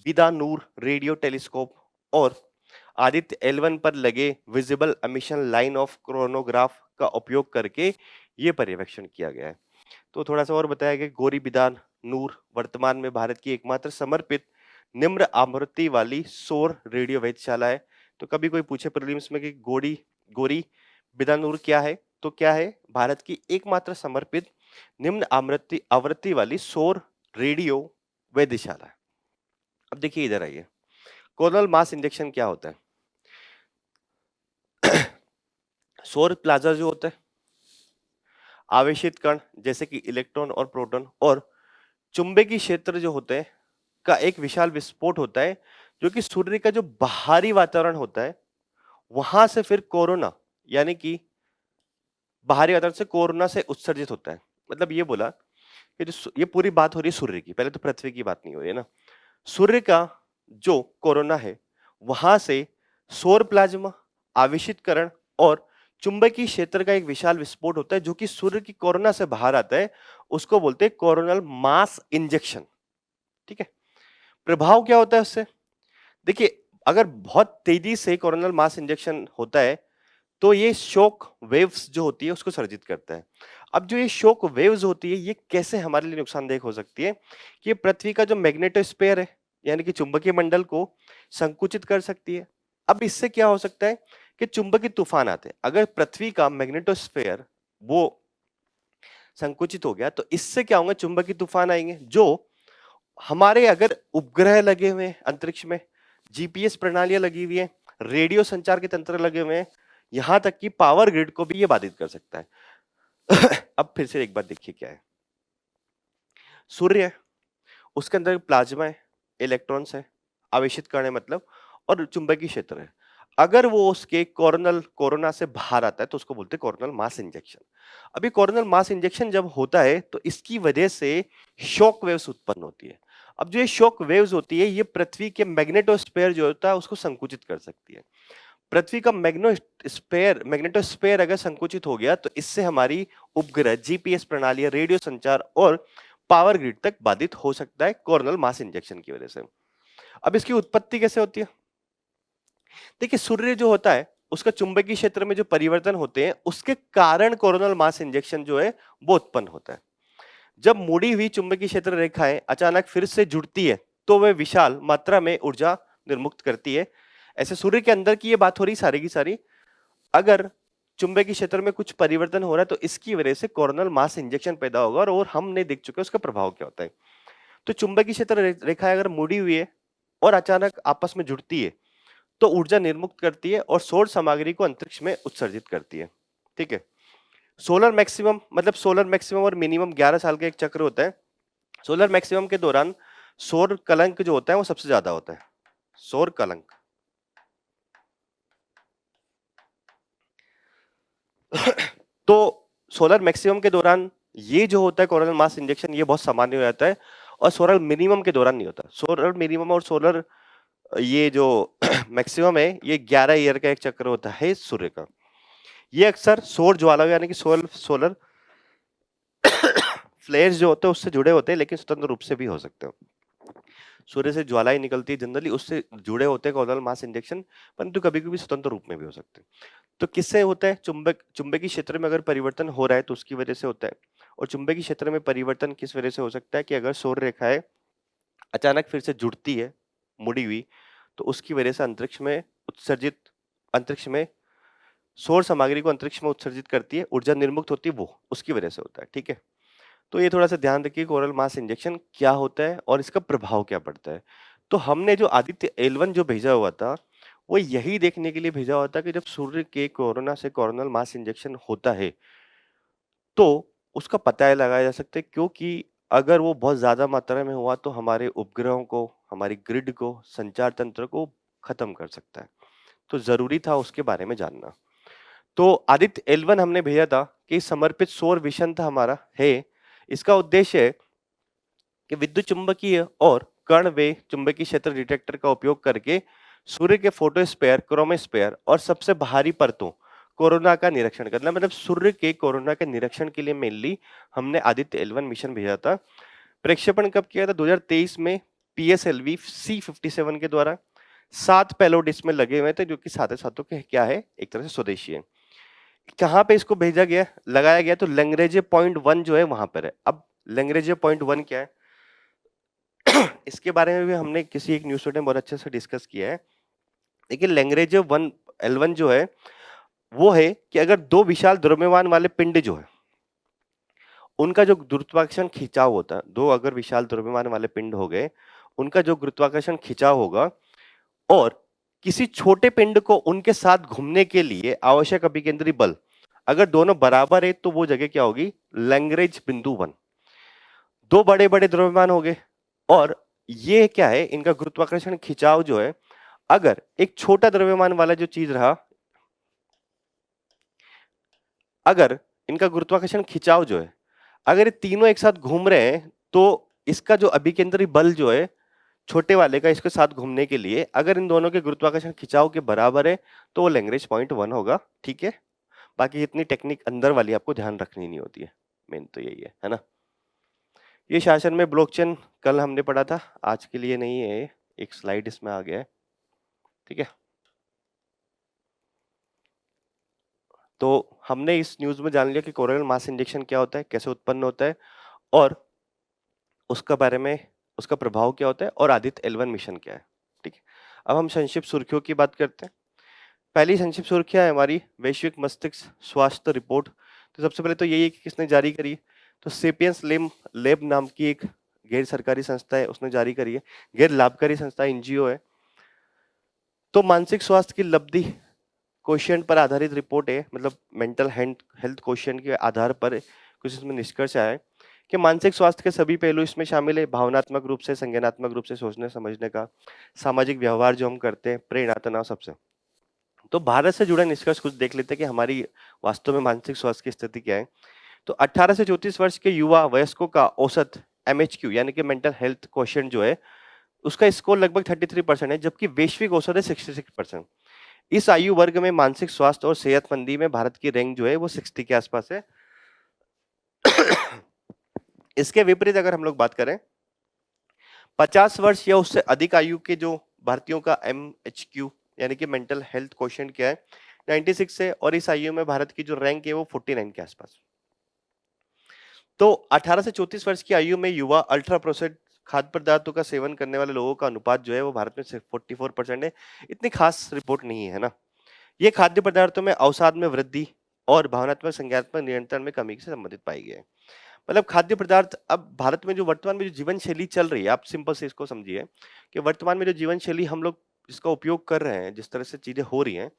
विदानूर रेडियो टेलीस्कोप और आदित्य L1 पर लगे visible emission line of chronograph का उपयोग करके ये पर्यवेक्षण किया गया है। तो थोड़ा सा और बताया गया, गोरी विदानूर वर्तमान में भारत की एकमात्र समर्पित निम्न आवृत्ति वाली सौर रेडियो वेधशाला है। तो कभी कोई पूछे प्रीलिम्स में कि गोरी विदानूर क्या है, तो क्या है, भारत की एकमात्र समर्पित निम्न आवृत्ति वाली सौर रेडियो वेधशाला है। अब देखिए इधर आइए, कोरोनल मास इंजेक्शन क्या होता है। सौर प्लाजा जो होता है, आवेशित कण जैसे कि इलेक्ट्रॉन और प्रोटॉन और चुंबकीय क्षेत्र जो होते हैं का एक विशाल विस्फोट होता है, जो कि सूर्य का जो बाहरी वातावरण होता है वहां से फिर कोरोना यानी कि बाहरी वातावरण से कोरोना से उत्सर्जित होता है। मतलब ये बोला कि ये पूरी बात हो रही है सूर्य की, पहले तो पृथ्वी की बात नहीं हो रही है ना। सूर्य का जो कोरोना है वहां से सौर प्लाज्मा, आवेशित कण और चुंबकीय क्षेत्र का एक विशाल विस्फोट होता है जो कि सूर्य की कोरोना से बाहर आता है। उसको बोलते हैं कोरोनल मास इंजेक्शन। ठीक है, प्रभाव क्या होता है उससे? देखिए, अगर बहुत तेजी से कोरोनल मास इंजेक्शन होता है तो ये शॉक वेव्स जो होती है उसको सर्जित करता है। अब जो ये शॉक वेव्स होती है ये कैसे हमारे लिए नुकसानदायक हो सकती है कि ये पृथ्वी का जो मैग्नेटोस्फीयर है यानी कि चुंबकीय मंडल को संकुचित कर सकती है। अब इससे क्या हो सकता है कि चुंबकीय तूफान आते हैं। अगर पृथ्वी का मैग्नेटोस्फीयर वो संकुचित हो गया तो इससे क्या होगा, चुंबकीय तूफान आएंगे जो हमारे अगर उपग्रह लगे हुए हैं अंतरिक्ष में, जीपीएस प्रणालियां लगी हुई है, रेडियो संचार के तंत्र लगे हुए हैं, यहां तक कि पावर ग्रिड को भी ये बाधित कर सकता है। अब फिर से एक बार देखिए क्या है। सूर्य है, उसके अंदर प्लाज्मा है, इलेक्ट्रॉन्स है, आवेशित कण है मतलब, और चुंबकीय क्षेत्र है। अगर वो उसके कोरोना से बाहर आता है तो उसको बोलते हैं कोरोनल मास इंजेक्शन। अभी कोरोनल मास इंजेक्शन जब होता है तो इसकी वजह से शॉक वेव्स उत्पन्न होती है। अब जो ये शॉक वेव्स होती है ये पृथ्वी के मैग्नेटोस्फीयर जो होता है उसको संकुचित कर सकती है। पृथ्वी का मैग्नेटोस्फीयर अगर संकुचित हो गया तो इससे हमारी उपग्रह, जीपीएस प्रणाली, रेडियो संचार और पावर ग्रिड तक बाधित हो सकता है कोरोनल मास इंजेक्शन की वजह से। अब इसकी उत्पत्ति कैसे होती है? देखिए, सूर्य जो होता है उसका चुंबकीय क्षेत्र में जो परिवर्तन होते हैं उसके कारण कोरोनल मास इंजेक्शन जो है वो उत्पन्न होता है। जब मुड़ी हुई चुंबकीय क्षेत्र रेखाएं अचानक फिर से जुड़ती है तो वह विशाल मात्रा में ऊर्जा निर्मुक्त करती है। ऐसे सूर्य के अंदर की ये बात हो रही सारी की सारी। अगर चुंबकीय क्षेत्र में कुछ परिवर्तन हो रहा है तो इसकी वजह से कोरोनल मास इंजेक्शन पैदा होगा और हमने देख चुके हैं उसका प्रभाव क्या होता है। तो चुंबकीय क्षेत्र रेखाएं अगर मुड़ी हुई है और अचानक आपस में जुड़ती है तो ऊर्जा निर्मुक्त करती है और सौर सामग्री को अंतरिक्ष में उत्सर्जित करती है। ठीक है, सोलर मैक्सिमम मतलब सोलर मैक्सिमम और मिनिमम 11 साल का एक चक्र होता है। सोलर मैक्सिमम के दौरान सौर कलंक जो होता है वो सबसे ज्यादा होता है। सौर कलंक तो सोलर मैक्सिमम के दौरान ये जो होता है कोरोनल मास इंजेक्शन ये बहुत सामान्य हो जाता है और सोलर मिनिमम के दौरान नहीं होता। सोलर मिनिमम और सोलर ये जो मैक्सिमम है ये 11 ईयर का एक चक्र होता है सूर्य का। ये अक्सर सौर ज्वाला यानी कि सोलर फ्लेयर्स जो होते हैं उससे जुड़े होते हैं लेकिन स्वतंत्र रूप से भी हो सकते हैं। सूर्य से ज्वालाएं निकलती है जनरली, उससे जुड़े होते हैं कोरोनल मास इंजेक्शन, परंतु कभी कभी स्वतंत्र रूप में भी हो सकते हैं। तो किससे होता है? चुंबकीय क्षेत्र में अगर परिवर्तन हो रहा है तो उसकी वजह से होता है। और चुंबकीय क्षेत्र में परिवर्तन किस वजह से हो सकता है कि अगर सौर रेखाएं अचानक फिर से जुड़ती है मुड़ी हुई तो उसकी वजह से अंतरिक्ष में सौर सामग्री को अंतरिक्ष में उत्सर्जित करती है, ऊर्जा निर्मुक्त होती है, वो उसकी वजह से होता है। ठीक है, तो ये थोड़ा सा ध्यान रखिए कोरोनल मास इंजेक्शन क्या होता है और इसका प्रभाव क्या पड़ता है। तो हमने जो आदित्य L1 जो भेजा हुआ था वो यही देखने के लिए भेजा हुआ था कि जब सूर्य के कोरोना से कोरोनल मास इंजेक्शन होता है तो उसका पता लगाया जा सकता है, क्योंकि अगर वो बहुत ज्यादा मात्रा में हुआ तो हमारे उपग्रहों को, हमारी ग्रिड को, संचार तंत्र को खत्म कर सकता है। तो जरूरी था उसके बारे में जानना। तो आदित्य L1 हमने भेजा था कि समर्पित सौर मिशन था हमारा है। इसका उद्देश्य है कि विद्युत चुंबकीय और कण वे चुंबकीय क्षेत्र डिटेक्टर का उपयोग करके सूर्य के फोटोस्फीयर, क्रोमोस्फीयर और सबसे बाहरी परतों कोरोना का निरीक्षण करना। मतलब सूर्य के कोरोना के निरीक्षण के लिए मेनली हमने आदित्य L1 मिशन भेजा था। प्रक्षेपण कब किया था? 2023 में PSLV C57 के द्वारा 7 पेलोड इसमें लगे हुए थे जो कि साथ साथों के क्या है, एक तरह से स्वदेशी है। कहां पे इसको भेजा गया, लगाया गया? तो लैंग्रेजे पॉइंट 1 जो है वहां पर है। अब लैंग्रेजे पॉइंट 1 क्या है इसके बारे में भी हमने किसी एक न्यूज में बहुत अच्छे से डिस्कस किया है। देखिए, लैंग्रेजे L1 जो है वो है कि अगर दो विशाल द्रव्यमान वाले पिंड जो है उनका जो गुरुत्वाकर्षण खिंचाव होता है, दो अगर विशाल द्रव्यमान वाले पिंड हो गए, उनका जो गुरुत्वाकर्षण खिंचाव होगा और किसी छोटे पिंड को उनके साथ घूमने के लिए आवश्यक अभिकेंद्री बल अगर दोनों बराबर है तो वो जगह क्या होगी, लैग्रेंज बिंदु 1। दो बड़े बड़े द्रव्यमान हो गए, और ये क्या है, इनका गुरुत्वाकर्षण खिंचाव जो है, अगर एक छोटा द्रव्यमान वाला जो चीज रहा, अगर इनका गुरुत्वाकर्षण खिंचाव जो है, अगर ये तीनों एक साथ घूम रहे हैं, तो इसका जो अभिकेंद्री बल जो है छोटे वाले का इसके साथ घूमने के लिए, अगर इन दोनों के गुरुत्वाकर्षण खिंचाव के बराबर है तो वो लैग्रेंज पॉइंट 1 होगा। ठीक है, बाकी इतनी टेक्निक अंदर वाली आपको ध्यान रखनी नहीं होती है, मेन तो यही है ना। ये शासन में ब्लॉकचेन कल हमने पढ़ा था, आज के लिए नहीं है, एक स्लाइड इसमें आ गया है। ठीक है, तो हमने इस न्यूज में जान लिया कि कोरोनल मास इंजेक्शन क्या होता है, कैसे उत्पन्न होता है, और उसका बारे में, उसका प्रभाव क्या होता है, और आदित्य L1 मिशन क्या है। ठीक है, अब हम संक्षिप्त सुर्खियों की बात करते हैं। पहली संक्षिप्त सुर्खियां है हमारी वैश्विक मस्तिष्क स्वास्थ्य रिपोर्ट। तो सबसे पहले तो यही है कि किसने जारी करी है, तो सेपियंस लैब नाम की एक गैर सरकारी संस्था है, उसने जारी करी है, गैर लाभकारी संस्था एनजीओ है। तो मानसिक स्वास्थ्य की लब्धि क्वेश्चन पर आधारित रिपोर्ट है, मतलब मेंटल हेल्थ क्वेश्चन के आधार पर कुछ इसमें निष्कर्ष आया है कि मानसिक स्वास्थ्य के सभी पहलू इसमें शामिल है, भावनात्मक रूप से, संज्ञानात्मक रूप से, सोचने समझने का, सामाजिक व्यवहार जो हम करते हैं, प्रेरणा, तनाव, सबसे। तो भारत से जुड़ा निष्कर्ष कुछ देख लेते हैं कि हमारी वास्तव में मानसिक स्वास्थ्य की स्थिति क्या है। तो 18 से 34 वर्ष के युवा वयस्कों का औसत MHQ यानी कि मेंटल हेल्थ क्वेश्चन जो है, उसका स्कोर लगभग 33% है, जबकि वैश्विक औसत है 66%। इस आयु वर्ग में मानसिक स्वास्थ्य और सेहतमंदी में भारत की रैंक जो है वो 60 के आसपास है। इसके विपरीत अगर हम लोग बात करें, 50 वर्ष या उससे अधिक आयु के जो भारतीयों का MHQ यानी कि मेंटल हेल्थ क्वेश्चन क्या है, 96 है, और इस आयु में भारत की जो रैंक है वो 49 के आसपास। तो 18 से 34 वर्ष की आयु में युवा अल्ट्रा प्रोसेस्ड खाद्य पदार्थों का सेवन करने वाले लोगों का अनुपात जो है वो भारत में सिर्फ 44% है। इतनी खास रिपोर्ट नहीं है ना। ये खाद्य पदार्थों में अवसाद में वृद्धि और भावनात्मक संज्ञानात्मक नियंत्रण में कमी से संबंधित पाई गई है। मतलब खाद्य पदार्थ, अब भारत में जो वर्तमान में जो जीवन शैली चल रही है, आप सिंपल से इसको समझिए कि वर्तमान में जो जीवन शैली हम लोग जिसका उपयोग कर रहे हैं, जिस तरह से चीजें हो रही हैं,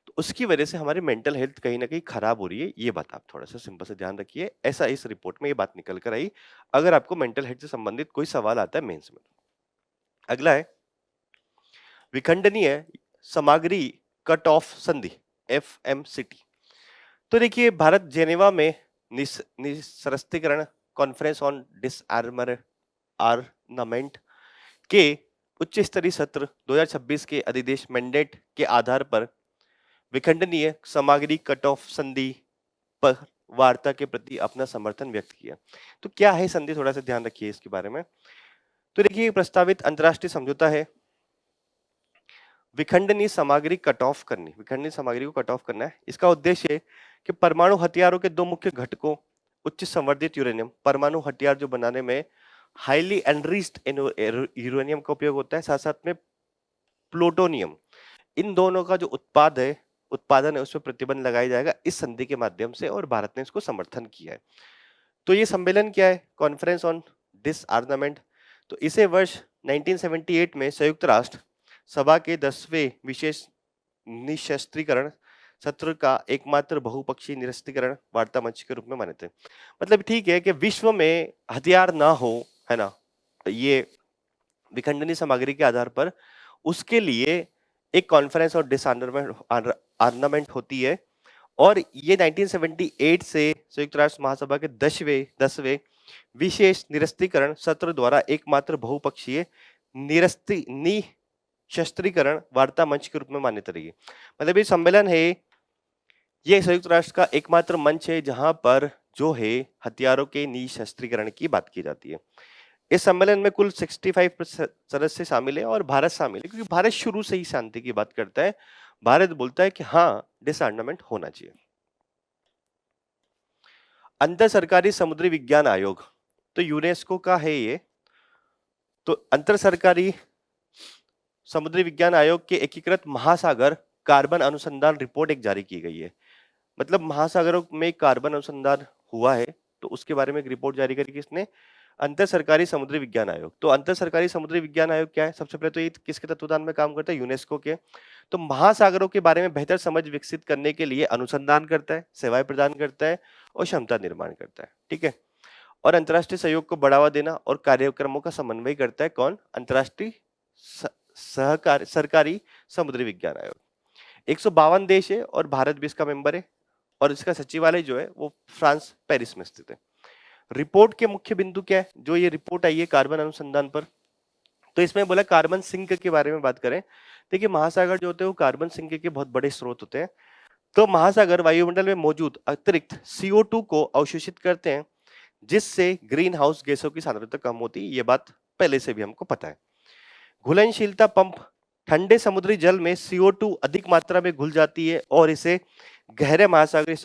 तो उसकी वजह से हमारी मेंटल हेल्थ कहीं ना कहीं खराब हो रही है। ये बात आप थोड़ा सा सिंपल से ध्यान रखिए, ऐसा इस रिपोर्ट में ये बात निकल कर आई, अगर आपको मेंटल हेल्थ से संबंधित कोई सवाल आता है मेंस में। अगला है विखंडनीय सामग्री कट ऑफ संधि, FMCT। तो देखिए, भारत जेनेवा में निरस्त्रीकरण कॉन्फ्रेंस ऑन आर्मामेंट के उच्च स्तरीय सत्र 2026 के अधिदेश मैंडेट के आधार पर विखंडनीय सामग्री कट ऑफ संधि पर वार्ता के प्रति अपना समर्थन व्यक्त किया। तो क्या है संधि, थोड़ा सा ध्यान रखिए इसके बारे में। तो देखिए, प्रस्तावित अंतरराष्ट्रीय समझौता है, विखंडनीय सामग्री कट ऑफ करनी, विखंडनीय सामग्री को कट ऑफ करना है। इसका उद्देश्य है कि परमाणु हथियारों के दो मुख्य घटकों, उच्च संवर्धित यूरेनियम, परमाणु हथियार जो बनाने में हाईली एनरिच्ड यूरेनियम का उपयोग होता है, साथ साथ में प्लूटोनियम, इन दोनों का जो उत्पादन है उस पर प्रतिबंध लगाया जाएगा इस संधि के माध्यम से, और भारत ने इसको समर्थन किया है। तो ये सम्मेलन क्या है, कॉन्फ्रेंस ऑन डिसआर्मामेंट। तो इसे वर्ष 1978 में संयुक्त राष्ट्र सभा के 10वें विशेष निशस्त्रीकरण सत्र का एकमात्र बहुपक्षीय निरस्त्रीकरण वार्ता मंच के रूप में माने थे। मतलब ठीक है कि विश्व में हथियार ना हो, है ना, ये विखंडनीय सामग्री के आधार पर, उसके लिए एक कॉन्फ्रेंस और डिसआर्मामेंट होती है, और ये 1978 से संयुक्त राष्ट्र महासभा के 10वें विशेष निरस्त्रीकरण सत्र द्वारा एकमात्र बहुपक्षीय निशस्त्रीकरण वार्ता मंच के रूप में मान्यता रही है। मतलब ये सम्मेलन है, ये संयुक्त राष्ट्र का एकमात्र मंच है जहां पर जो है हथियारों के निशस्त्रीकरण की बात की जाती है। इस सम्मेलन में कुल 65 सदस्य शामिल है, और भारत शामिल है, क्योंकि भारत शुरू से ही शांति की बात करता है। भारत बोलता है कि हाँ, डिसआर्मामेंट होना चाहिए। अंतर सरकारी समुद्री विज्ञान आयोग, तो यूनेस्को का है ये। तो अंतर सरकारी समुद्री विज्ञान आयोग के एकीकृत महासागर कार्बन अनुसंधान रिपोर्ट एक जारी की गई है। मतलब महासागरों में कार्बन अनुसंधान हुआ है, तो उसके बारे में एक रिपोर्ट जारी करी किसने, अंतर सरकारी समुद्री विज्ञान आयोग। तो अंतर सरकारी समुद्री विज्ञान आयोग क्या है? सबसे पहले तो ये किसके तत्वाधान में काम करता है? यूनेस्को के। तो महासागरों के बारे में बेहतर समझ विकसित करने के लिए अनुसंधान करता है, सेवाएं प्रदान करता है और क्षमता निर्माण करता है। ठीक है। और अंतर्राष्ट्रीय सहयोग को बढ़ावा देना और कार्यक्रमों का समन्वय करता है कौन? अंतर्राष्ट्रीय सहकारी सरकारी समुद्री विज्ञान आयोग। 152 देश है और भारत भी इसका मेंबर है और इसका सचिवालय जो है वो फ्रांस पेरिस में स्थित है। रिपोर्ट के मुख्य बिंदु क्या है? जो ये रिपोर्ट आई है कार्बन अनुसंधान पर, तो इसमें बोला कार्बन सिंक के बारे में बात करें। देखिए महासागर जो होते हैं वो कार्बन सिंक के बहुत बड़े स्रोत होते हैं। तो महासागर वायुमंडल में मौजूद अतिरिक्त CO2 को अवशोषित करते हैं, जिससे ग्रीन हाउस गैसों की सांद्रता कम होती है। ये बात पहले से भी हमको पता है। घुलनशीलता पंप, ठंडे समुद्री जल में CO2 अधिक मात्रा में घुल जाती है और इसे गहरे महासागरीय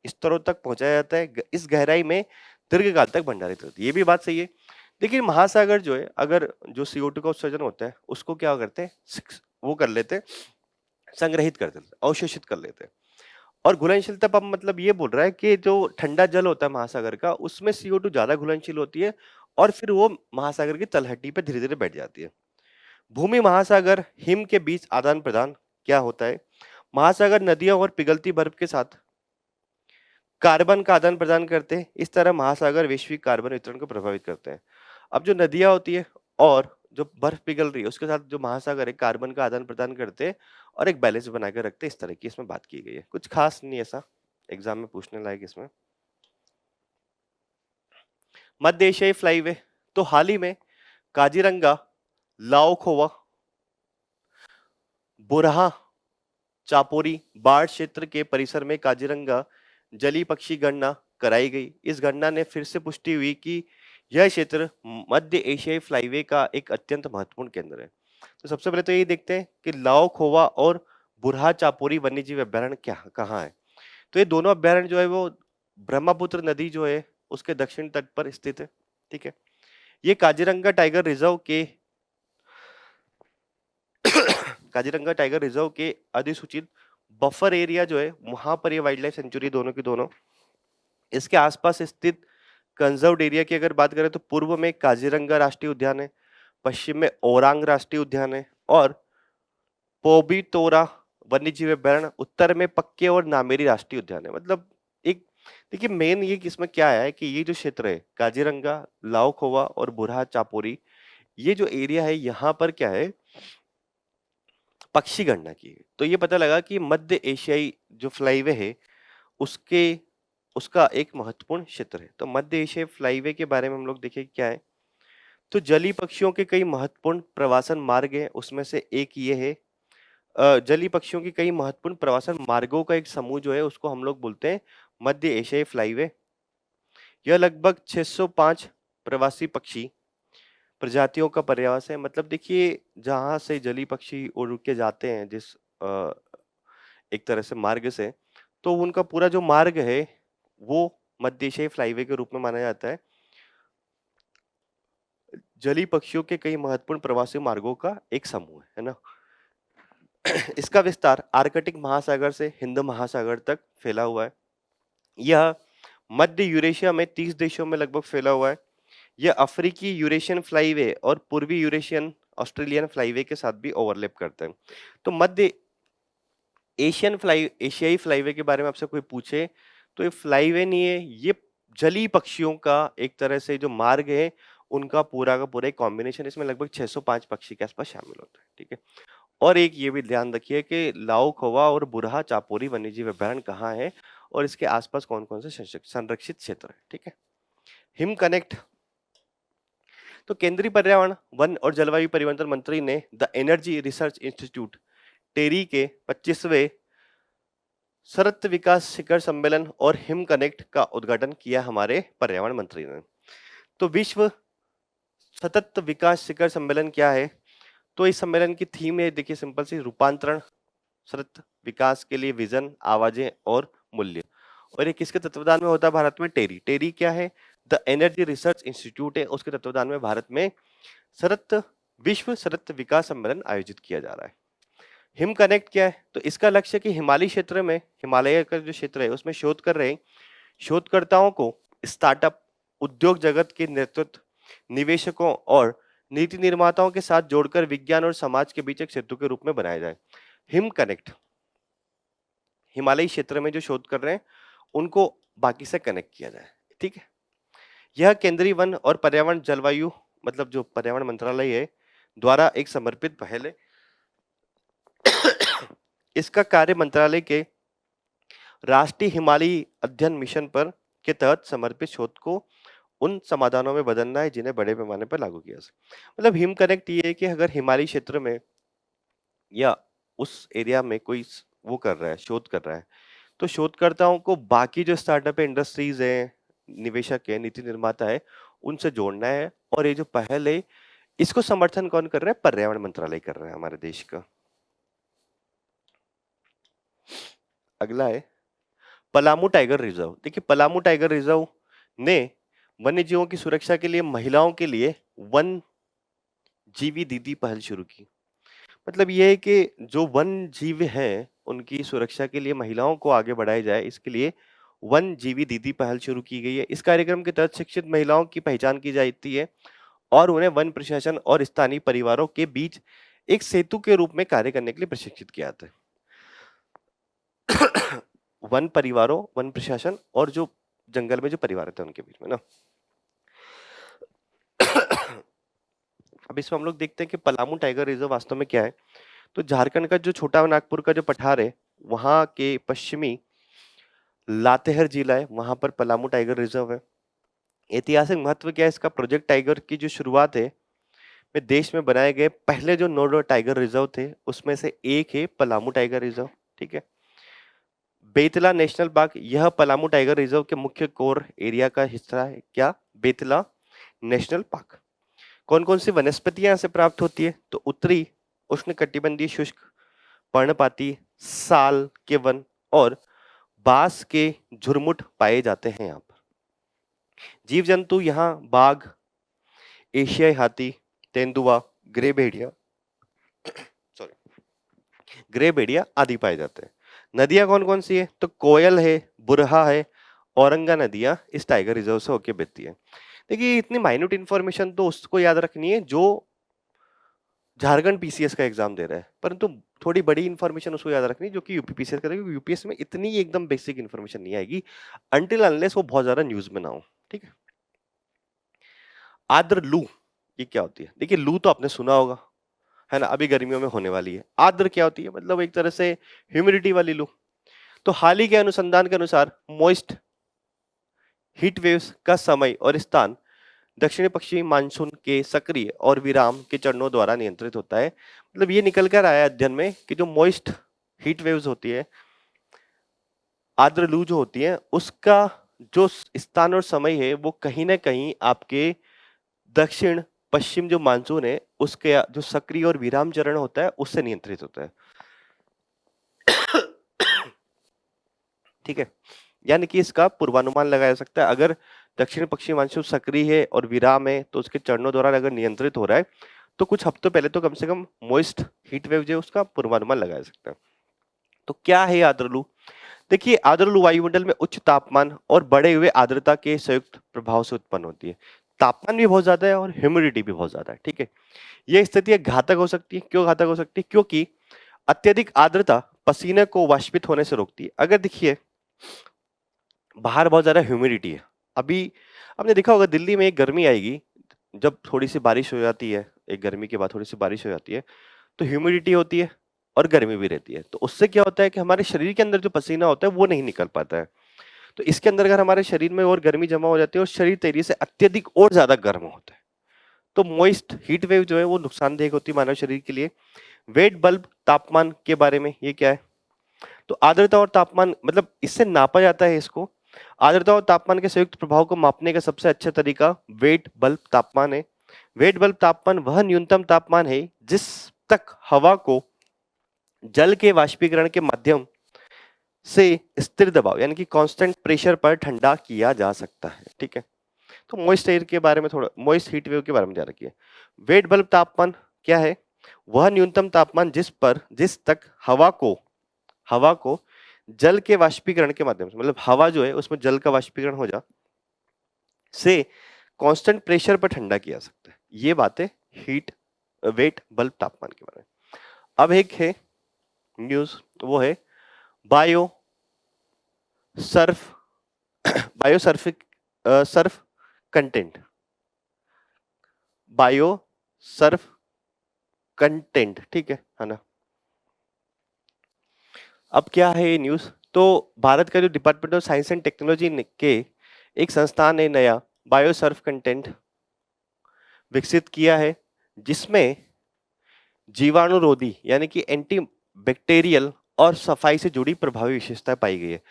स्तरों तक पहुंचाया जाता है। इस गहराई में दीर्घकाल तक भंडारित होती है। ये भी बात सही है। देखिए महासागर जो है, अगर जो CO2 का उत्सर्जन होता है उसको क्या करते हैं, वो कर लेते हैं, संग्रहित कर देते हैं, अवशोषित कर लेते हैं। और घुलनशीलता पंप मतलब ये बोल रहा है कि जो ठंडा जल होता है महासागर का, उसमें CO2 ज्यादा घुलनशील होती है और फिर वो महासागर की तलहटी पे धीरे धीरे बैठ जाती है। भूमि महासागर हिम के बीच आदान प्रदान क्या होता है? महासागर नदियों और पिघलती बर्फ के साथ कार्बन का आदान प्रदान करते हैं। इस तरह महासागर वैश्विक कार्बन वितरण को प्रभावित करते हैं। अब जो नदियां होती है और जो बर्फ पिघल रही है उसके साथ जो महासागर है कार्बन का आदान प्रदान करते हैं और एक बैलेंस बनाकर रखते हैं। इस तरह की इसमें बात की गई है। कुछ खास नहीं ऐसा एग्जाम में पूछने लायक इसमें। मध्य एशियाई फ्लाईवे, तो हाल ही में काजीरंगा, लाओखोवा, बुरहा, चापोरी बाढ़ क्षेत्र के परिसर में काजीरंगा जलीय पक्षी गणना कराई गई। इस गणना ने फिर से पुष्टि हुई कि यह क्षेत्र मध्य एशियाई फ्लाईवे का एक अत्यंत महत्वपूर्ण केंद्र है। तो सबसे पहले तो यही देखते हैं कि लाओखोवा और बुरहा चापोरी वन्यजीव अभ्यारण्य क्या कहाँ है। तो ये दोनों अभ्यारण्य जो है वो ब्रह्मपुत्र नदी जो है उसके दक्षिण तट पर स्थित है। ठीक है। ये काजीरंगा टाइगर रिजर्व के काजीरंगा टाइगर रिजर्व के अधिसूचित बफर एरिया जो है वहां पर ये वाइल्ड लाइफ सेंचुरी दोनों की दोनों। इसके आसपास स्थित कंजर्व्ड एरिया की अगर बात करें तो पूर्व में काजीरंगा राष्ट्रीय उद्यान है, पश्चिम में ओरांग राष्ट्रीय उद्यान है और पोबितोरा वन्यजीव अभ्यारण्य, उत्तर में पक्के और नामेरी राष्ट्रीय उद्यान है। मतलब एक देखिए मेन ये किसमें क्या है कि ये जो क्षेत्र है काजीरंगा, लाओखोवा और बुरहा चापोरी, ये जो एरिया है यहाँ पर क्या है पक्षी गणना की है। तो ये पता लगा कि मध्य एशियाई जो फ्लाईवे है उसके उसका एक महत्वपूर्ण क्षेत्र है। तो मध्य एशियाई फ्लाईवे के बारे में हम लोग देखें क्या है। तो जलीय पक्षियों के कई महत्वपूर्ण प्रवासन मार्ग हैं, उसमें से एक ये है। जलीय पक्षियों की कई महत्वपूर्ण प्रवासन मार्गों का एक समूह जो है उसको हम लोग बोलते हैं मध्य एशियाई फ्लाईवे। यह लगभग 605 प्रवासी पक्षी प्रजातियों का पर्यावास है। मतलब देखिए जहां से जलीय पक्षी उड़ के जाते हैं जिस एक तरह से मार्ग से, तो उनका पूरा जो मार्ग है वो मध्य एशियाई फ्लाईवे के रूप में माना जाता है। जलीय पक्षियों के कई महत्वपूर्ण प्रवासी मार्गों का एक समूह है ना। इसका विस्तार आर्कटिक महासागर से हिंद महासागर तक फैला हुआ है। यह मध्य यूरेशिया में 30 देशों में लगभग फैला हुआ है। यह अफ्रीकी यूरेशियन फ्लाईवे और पूर्वी यूरेशियन ऑस्ट्रेलियन फ्लाईवे के साथ भी ओवरलैप करते हैं। तो मध्य एशियाई फ्लाईवे के बारे में आपसे कोई पूछे तो ये फ्लाईवे नहीं है, ये जलीय पक्षियों का एक तरह से जो मार्ग है उनका पूरा का पूरा एक कॉम्बिनेशन। इसमें लगभग 605 पक्षी के आसपास शामिल होते हैं। ठीक है। और एक ये भी ध्यान रखिए कि लाओखोवा और बुरहा चापोरी वन्यजीव अभ्यारण्य कहाँ है और इसके आसपास कौन कौन से संरक्षित क्षेत्र है। ठीक है। हिम कनेक्ट, तो केंद्रीय पर्यावरण वन और जलवायु परिवर्तन मंत्री ने द एनर्जी रिसर्च इंस्टीट्यूट टेरी के 25वें सतत विकास शिखर सम्मेलन और हिम कनेक्ट का उद्घाटन किया हमारे पर्यावरण मंत्री ने। तो विश्व सतत विकास शिखर सम्मेलन क्या है? तो इस सम्मेलन की थीम है देखिए सिंपल सी, रूपांतरण, सतत विकास के लिए विजन, आवाजें और मूल्य। और ये किसके तत्वाधान में होता है भारत में? टेरी। टेरी क्या है? द एनर्जी रिसर्च इंस्टीट्यूट है, उसके तत्वाधान में भारत में विश्व सतत विकास सम्मेलन आयोजित किया जा रहा है। हिम कनेक्ट क्या है? तो इसका लक्ष्य कि हिमालय क्षेत्र में, हिमालय का जो क्षेत्र है उसमें शोध कर रहे शोधकर्ताओं को स्टार्टअप, उद्योग जगत के नेतृत्व निवेशकों और नीति निर्माताओं के साथ जोड़कर विज्ञान और समाज के बीच एक सेतु के रूप में बनाया जाए। हिम कनेक्ट, हिमालयी क्षेत्र में जो शोध कर रहे हैं उनको बाकी से कनेक्ट किया जाए, ठीक है। यह केंद्रीय वन और पर्यावरण जलवायु मतलब जो पर्यावरण मंत्रालय है द्वारा एक समर्पित पहल है। इसका कार्य मंत्रालय के राष्ट्रीय हिमालयी अध्ययन मिशन पर के तहत समर्पित शोध को उन समाधानों में बदलना है जिन्हें बड़े पैमाने पर लागू किया जा सके। मतलब हिम कनेक्ट ये है कि अगर हिमालयी क्षेत्र में या उस एरिया में कोई वो कर रहा है, शोध कर रहा है, तो शोधकर्ताओं को बाकी जो स्टार्टअप है, इंडस्ट्रीज है, निवेशक है, नीति निर्माता है, उनसे जोड़ना है। और ये जो पहल है इसको समर्थन कौन कर रहा है? पर्यावरण मंत्रालय कर रहा है हमारे देश का। अगला है पलामू टाइगर रिजर्व। देखिए पलामू टाइगर रिजर्व ने वन्य जीवों की सुरक्षा के लिए महिलाओं के लिए वन जीवी दीदी पहल शुरू की। मतलब ये है कि जो वन जीव हैं उनकी सुरक्षा के लिए महिलाओं को आगे बढ़ाया जाए, इसके लिए वन जीवी दीदी पहल शुरू की गई है। इस कार्यक्रम के तहत शिक्षित महिलाओं की पहचान की जाती है और उन्हें वन प्रशासन और स्थानीय परिवारों के बीच एक सेतु के रूप में कार्य करने के लिए प्रशिक्षित किया जाता है। वन परिवारों, वन प्रशासन और जो जंगल में जो परिवार रहते हैं उनके बीच में ना। अब इसमें हम लोग देखते हैं कि पलामू टाइगर रिजर्व वास्तव में क्या है। तो झारखंड का जो छोटा नागपुर का जो पठार है, वहां के पश्चिमी लातेहार जिला है, वहां पर पलामू टाइगर रिजर्व है। ऐतिहासिक महत्व क्या है इसका? प्रोजेक्ट टाइगर की जो शुरुआत है में देश में बनाए गए पहले जो 9 टाइगर रिजर्व थे उसमें से एक है पलामू टाइगर रिजर्व, ठीक है। बेतला नेशनल पार्क, यह पलामू टाइगर रिजर्व के मुख्य कोर एरिया का हिस्सा है। क्या? Betla national park. कौन कौन सी वनस्पतियां यहाँ से प्राप्त होती है? तो उत्तरी उष्णकटिबंधीय शुष्क पर्णपाती साल के वन और बांस के झुरमुट पाए जाते हैं। यहाँ पर जीव जंतु यहाँ बाघ, एशियाई हाथी, तेंदुआ, ग्रे भेड़िया ग्रे भेड़िया आदि पाए जाते हैं। नदियां कौन कौन सी है? तो कोयल है, बुरहा है, औरंगा नदियां इस टाइगर रिजर्व से होके बहती है। देखिए इतनी माइन्यूट इन्फॉर्मेशन तो उसको याद रखनी है जो झारखंड पीसीएस का एग्जाम दे रहा है, परंतु थोड़ी बड़ी इन्फॉर्मेशन उसको याद रखनी जो कि यूपी पीसीएस करेगा, क्योंकि यूपीएस में इतनी एकदम बेसिक इन्फॉर्मेशन नहीं आएगी अनटिल अनलेस वो बहुत ज्यादा न्यूज में ना हो, ठीक है। आर्द्र लू ये क्या होती है? देखिए लू तो आपने सुना होगा, है ना, अभी गर्मियों में होने वाली है। आर्द्र क्या होती है? मतलब एक तरह से ह्यूमिडिटी वाली लू। तो हाल ही के अनुसंधान के अनुसार मॉइस्ट हीट वेव्स का समय और स्थान दक्षिणी पश्चिमी मानसून के सक्रिय और विराम के चरणों द्वारा नियंत्रित होता है। मतलब ये निकल कर आया अध्ययन में कि जो मॉइस्ट हीट वेव्स होती है, आर्द्र लू जो होती है, उसका जो स्थान और समय है वो कहीं ना कहीं आपके दक्षिण पश्चिम जो मानसून है उसके जो सक्रिय और विराम चरण होता है उससे नियंत्रित होता है, ठीक है। यानी कि इसका पूर्वानुमान लगाया जा सकता है। अगर दक्षिण पश्चिमी मानसून सक्रिय है और विराम है तो उसके चरणों द्वारा अगर नियंत्रित हो रहा है तो कुछ हफ्तों पहले तो कम से कम मॉइस्ट हीट वेव जो उसका पूर्वानुमान लगाया जा सकता है। तो क्या है आर्द्र लू? देखिए आर्द्र लू वायुमंडल में उच्च तापमान और बढ़े हुए आर्द्रता के संयुक्त प्रभाव से उत्पन्न होती है। तापमान भी बहुत ज्यादा है और ह्यूमिडिटी भी बहुत ज्यादा है, ठीक है। यह स्थिति घातक हो सकती है। क्यों घातक हो सकती है? क्योंकि अत्यधिक आर्द्रता पसीने को वाष्पित होने से रोकती है। अगर देखिए बाहर बहुत ज्यादा ह्यूमिडिटी है, अभी आपने देखा होगा दिल्ली में एक गर्मी आएगी जब थोड़ी सी बारिश हो जाती है, एक गर्मी के बाद थोड़ी सी बारिश हो जाती है तो ह्यूमिडिटी होती है और गर्मी भी रहती है। तो उससे क्या होता है कि हमारे शरीर के अंदर जो पसीना होता है वो नहीं निकल पाता है। तो इसके अंदर अगर हमारे शरीर में और गर्मी जमा हो जाती है और शरीर तेजी से अत्यधिक और ज्यादा गर्म होता है तो मॉइस्ट हीट वेव जो है वो नुकसानदेह होती है मानव शरीर के लिए। वेट बल्ब तापमान के बारे में ये क्या है? तो आर्द्रता और तापमान मतलब इससे नापा जाता है इसको। आर्द्रता और तापमान के संयुक्त प्रभाव को मापने का सबसे अच्छा तरीका वेट बल्ब तापमान है। वेट बल्ब तापमान वह न्यूनतम तापमान है जिस तक हवा को जल के वाष्पीकरण के माध्यम से स्थिर दबाव यानी कि कांस्टेंट प्रेशर पर ठंडा किया जा सकता है, ठीक है। तो मॉइस्ट एयर के बारे में थोड़ा, मॉइस्ट हीट वेव के बारे में ध्यान रखिए। वेट बल्ब तापमान क्या है? वह न्यूनतम तापमान जिस तक हवा को जल के वाष्पीकरण के माध्यम से, मतलब हवा जो है उसमें जल का वाष्पीकरण हो जा से कांस्टेंट प्रेशर पर ठंडा किया जा सकता है। ये बात है हीट वेट बल्ब तापमान के बारे में। अब एक है न्यूज, वो है bio Surf bio Surf content, bio Surf content, ठीक है ना। अब क्या है ये न्यूज, तो भारत का जो department of science and technology के एक संस्थान ने नया बायो सर्फ कंटेंट विकसित किया है, जिसमें जीवाणुरोधी यानी कि एंटी बैक्टीरियल और सफाई से जुड़ी प्रभावी विशेषताएं पाई गई है।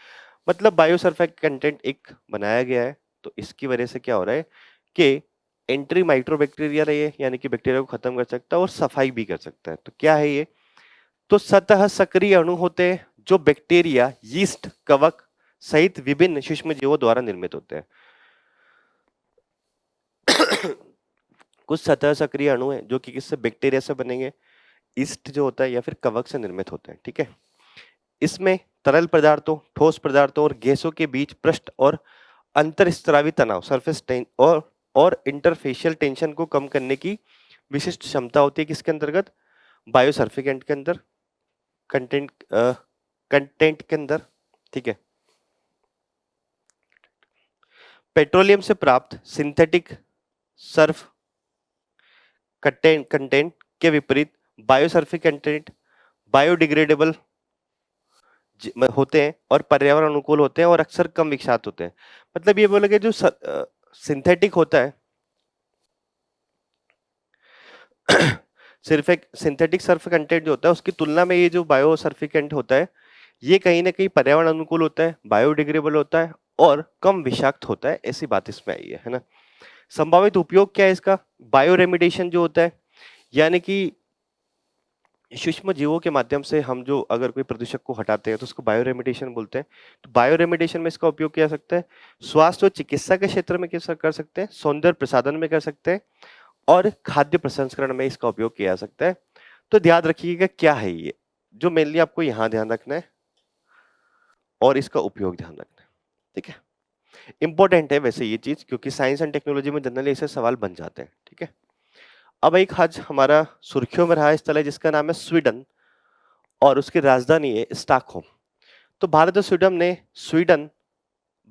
मतलब बायोसर्फेक्ट कंटेंट एक बनाया गया है, तो इसकी वजह से क्या हो रहा है कि एंट्री माइक्रोबैक्टीरिया है, यानी कि बैक्टीरिया को खत्म कर सकता है और सफाई भी कर सकता है। तो क्या है ये, तो सतह सक्रिय अणु होते हैं जो बैक्टीरिया, यीस्ट, कवक सहित विभिन्न सूक्ष्म जीवों द्वारा निर्मित होते हैं। कुछ सतह सक्रिय अणु हैं जो कि किससे, बैक्टीरिया से बनेंगे, यीस्ट जो होता है या फिर कवक से निर्मित होते हैं, ठीक है। इसमें तरल पदार्थों, ठोस पदार्थों और गैसों के बीच पृष्ठ और अंतरस्त्रावी तनाव, सरफेस और इंटरफेशियल टेंशन को कम करने की विशिष्ट क्षमता होती है। किसके अंतर्गत, बायोसर्फिकेंट के अंदर, कंटेंट के अंदर, ठीक है। पेट्रोलियम से प्राप्त सिंथेटिक सर्फ कंटेंट के विपरीत बायोसर्फिकेंट बायोडिग्रेडेबल होते हैं और पर्यावरण अनुकूल होते हैं और अक्सर कम विषाक्त होते हैं। मतलब ये बोले कि जो सिंथेटिक होता है सिर्फ एक सिंथेटिक सर्फ कंटेंट जो होता है उसकी तुलना में ये जो बायोसर्फिकेंट होता है ये कहीं ना कहीं पर्यावरण अनुकूल होता है, बायोडिग्रेडेबल होता है और कम विषाक्त होता है, ऐसी बात इसमें आई है ना। संभावित उपयोग क्या है इसका, बायो रेमिडिएशन जो होता है, यानी कि सूक्ष्म जीवों के माध्यम से हम जो अगर कोई प्रदूषक को हटाते हैं तो उसको बायो रेमिडिएशन बोलते हैं। तो बायो रेमिडिएशन में इसका उपयोग किया जा सकता है, स्वास्थ्य और चिकित्सा के क्षेत्र में कैसे कर सकते हैं, सौंदर्य प्रसाधन में कर सकते हैं और खाद्य प्रसंस्करण में इसका उपयोग किया जा सकता है। तो ध्यान रखिएगा क्या है ये, जो मेनली आपको यहाँ ध्यान रखना है और इसका उपयोग ध्यान रखना है, ठीक है। इंपॉर्टेंट है वैसे ये चीज, क्योंकि साइंस एंड टेक्नोलॉजी में जनरली ऐसे सवाल बन जाते हैं, ठीक है। अब एक आज हमारा सुर्खियों में रहा स्थल है जिसका नाम है स्वीडन और उसकी राजधानी है स्टॉकहोम। तो भारत और स्वीडन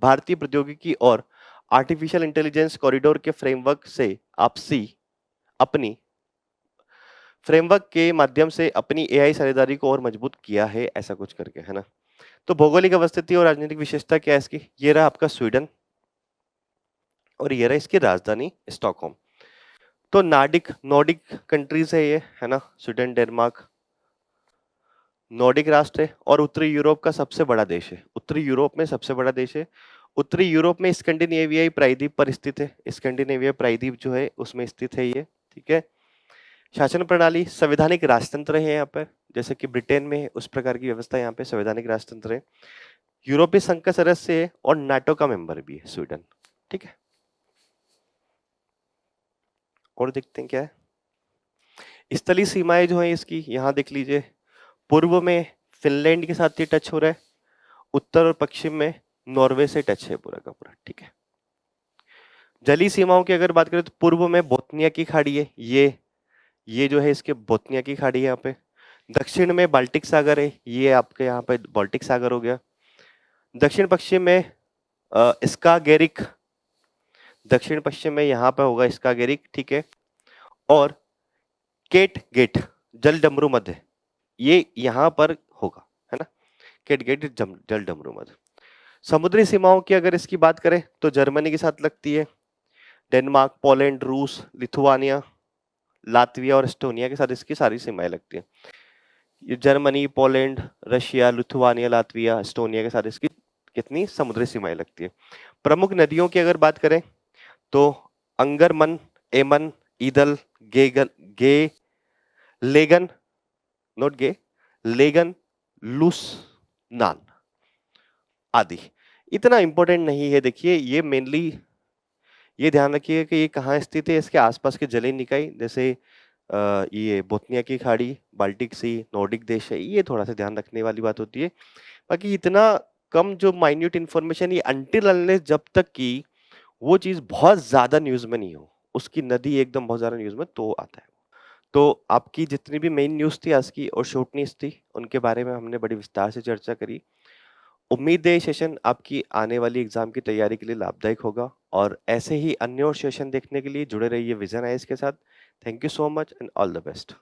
भारतीय प्रौद्योगिकी और आर्टिफिशियल इंटेलिजेंस कॉरिडोर के फ्रेमवर्क से अपनी फ्रेमवर्क के माध्यम से अपनी एआई साझेदारी को और मजबूत किया है, ऐसा कुछ करके, है ना। तो भौगोलिक अवस्थिति और राजनीतिक विशेषता क्या है इसकी, ये रहा आपका स्वीडन और ये रहा इसकी राजधानी स्टॉकहोम। तो नॉर्डिक कंट्रीज है ये, है ना, स्वीडन, डेनमार्क नॉर्डिक राष्ट्र है और उत्तरी यूरोप का सबसे बड़ा देश है। उत्तरी यूरोप में सबसे बड़ा देश है। उत्तरी यूरोप में स्कैंडिनेवियाई प्रायद्वीप पर स्थित है। स्कैंडिनेविया प्रायद्वीप जो है उसमें स्थित है ये, ठीक है। शासन प्रणाली संवैधानिक राजतंत्र है यहाँ पर, जैसे कि ब्रिटेन में है उस प्रकार की व्यवस्था यहाँ पे संवैधानिक राजतंत्र है। यूरोपीय संघ का सदस्य है और नाटो का मेंबर भी है स्वीडन, ठीक है। और देखते हैं क्या है स्थलीय सीमाएं जो है इसकी, यहाँ देख लीजिए। पूर्व में फिनलैंड के साथ ये टच हो रहा है, उत्तर और पश्चिम में नॉर्वे से टच है पूरा का पूरा, ठीक है। जलीय सीमाओं की अगर बात करें तो पूर्व में बोथनिया की खाड़ी है, ये जो है इसके बोथनिया की खाड़ी है यहाँ पे। दक्षिण में बाल्टिक सागर है, ये आपके यहाँ पे बाल्टिक सागर हो गया। दक्षिण पश्चिम में स्कागेरिक, दक्षिण पश्चिम में यहाँ पे होगा स्कागेरिक, ठीक है। और केट गेट जल डमरू मध्य, ये यहाँ पर होगा, है ना, केट गेट जल डमरू मध्य। समुद्री सीमाओं की अगर इसकी बात करें तो जर्मनी के साथ लगती है, डेनमार्क, पोलैंड, रूस, लिथुआनिया, लातविया और एस्टोनिया के साथ इसकी सारी सीमाएं लगती है। ये Germany, Poland, Russia, Lithuania, Latvia, Estonia के साथ इसकी कितनी समुद्री सीमाएं लगती है। प्रमुख नदियों की अगर बात करें तो अंगरमन, एमन, ईदल, लेगन, नोट गे, लेगन, लूसनान आदि। इतना इंपॉर्टेंट नहीं है, देखिए ये मेनली ये ध्यान रखिए कि ये कहाँ स्थित है, इसके आसपास के जलीय निकाय, जैसे ये बोथनिया की खाड़ी, बाल्टिक सी, नॉर्डिक देश है, ये थोड़ा सा ध्यान रखने वाली बात होती है। बाकी इतना कम जो माइन्यूट इंफॉर्मेशन, ये अनटिल अनलेस जब तक कि वो चीज़ बहुत ज़्यादा न्यूज़ में नहीं हो, उसकी नदी एकदम बहुत ज़्यादा न्यूज़ में तो आता है। तो आपकी जितनी भी मेन न्यूज़ थी आज की और शॉर्ट न्यूज़ थी, उनके बारे में हमने बड़ी विस्तार से चर्चा करी। उम्मीद है ये सेशन आपकी आने वाली एग्ज़ाम की तैयारी के लिए लाभदायक होगा और ऐसे ही अन्य और सेशन देखने के लिए जुड़े रहिए विज़न आईएएस के साथ। Thank you so much and all the best.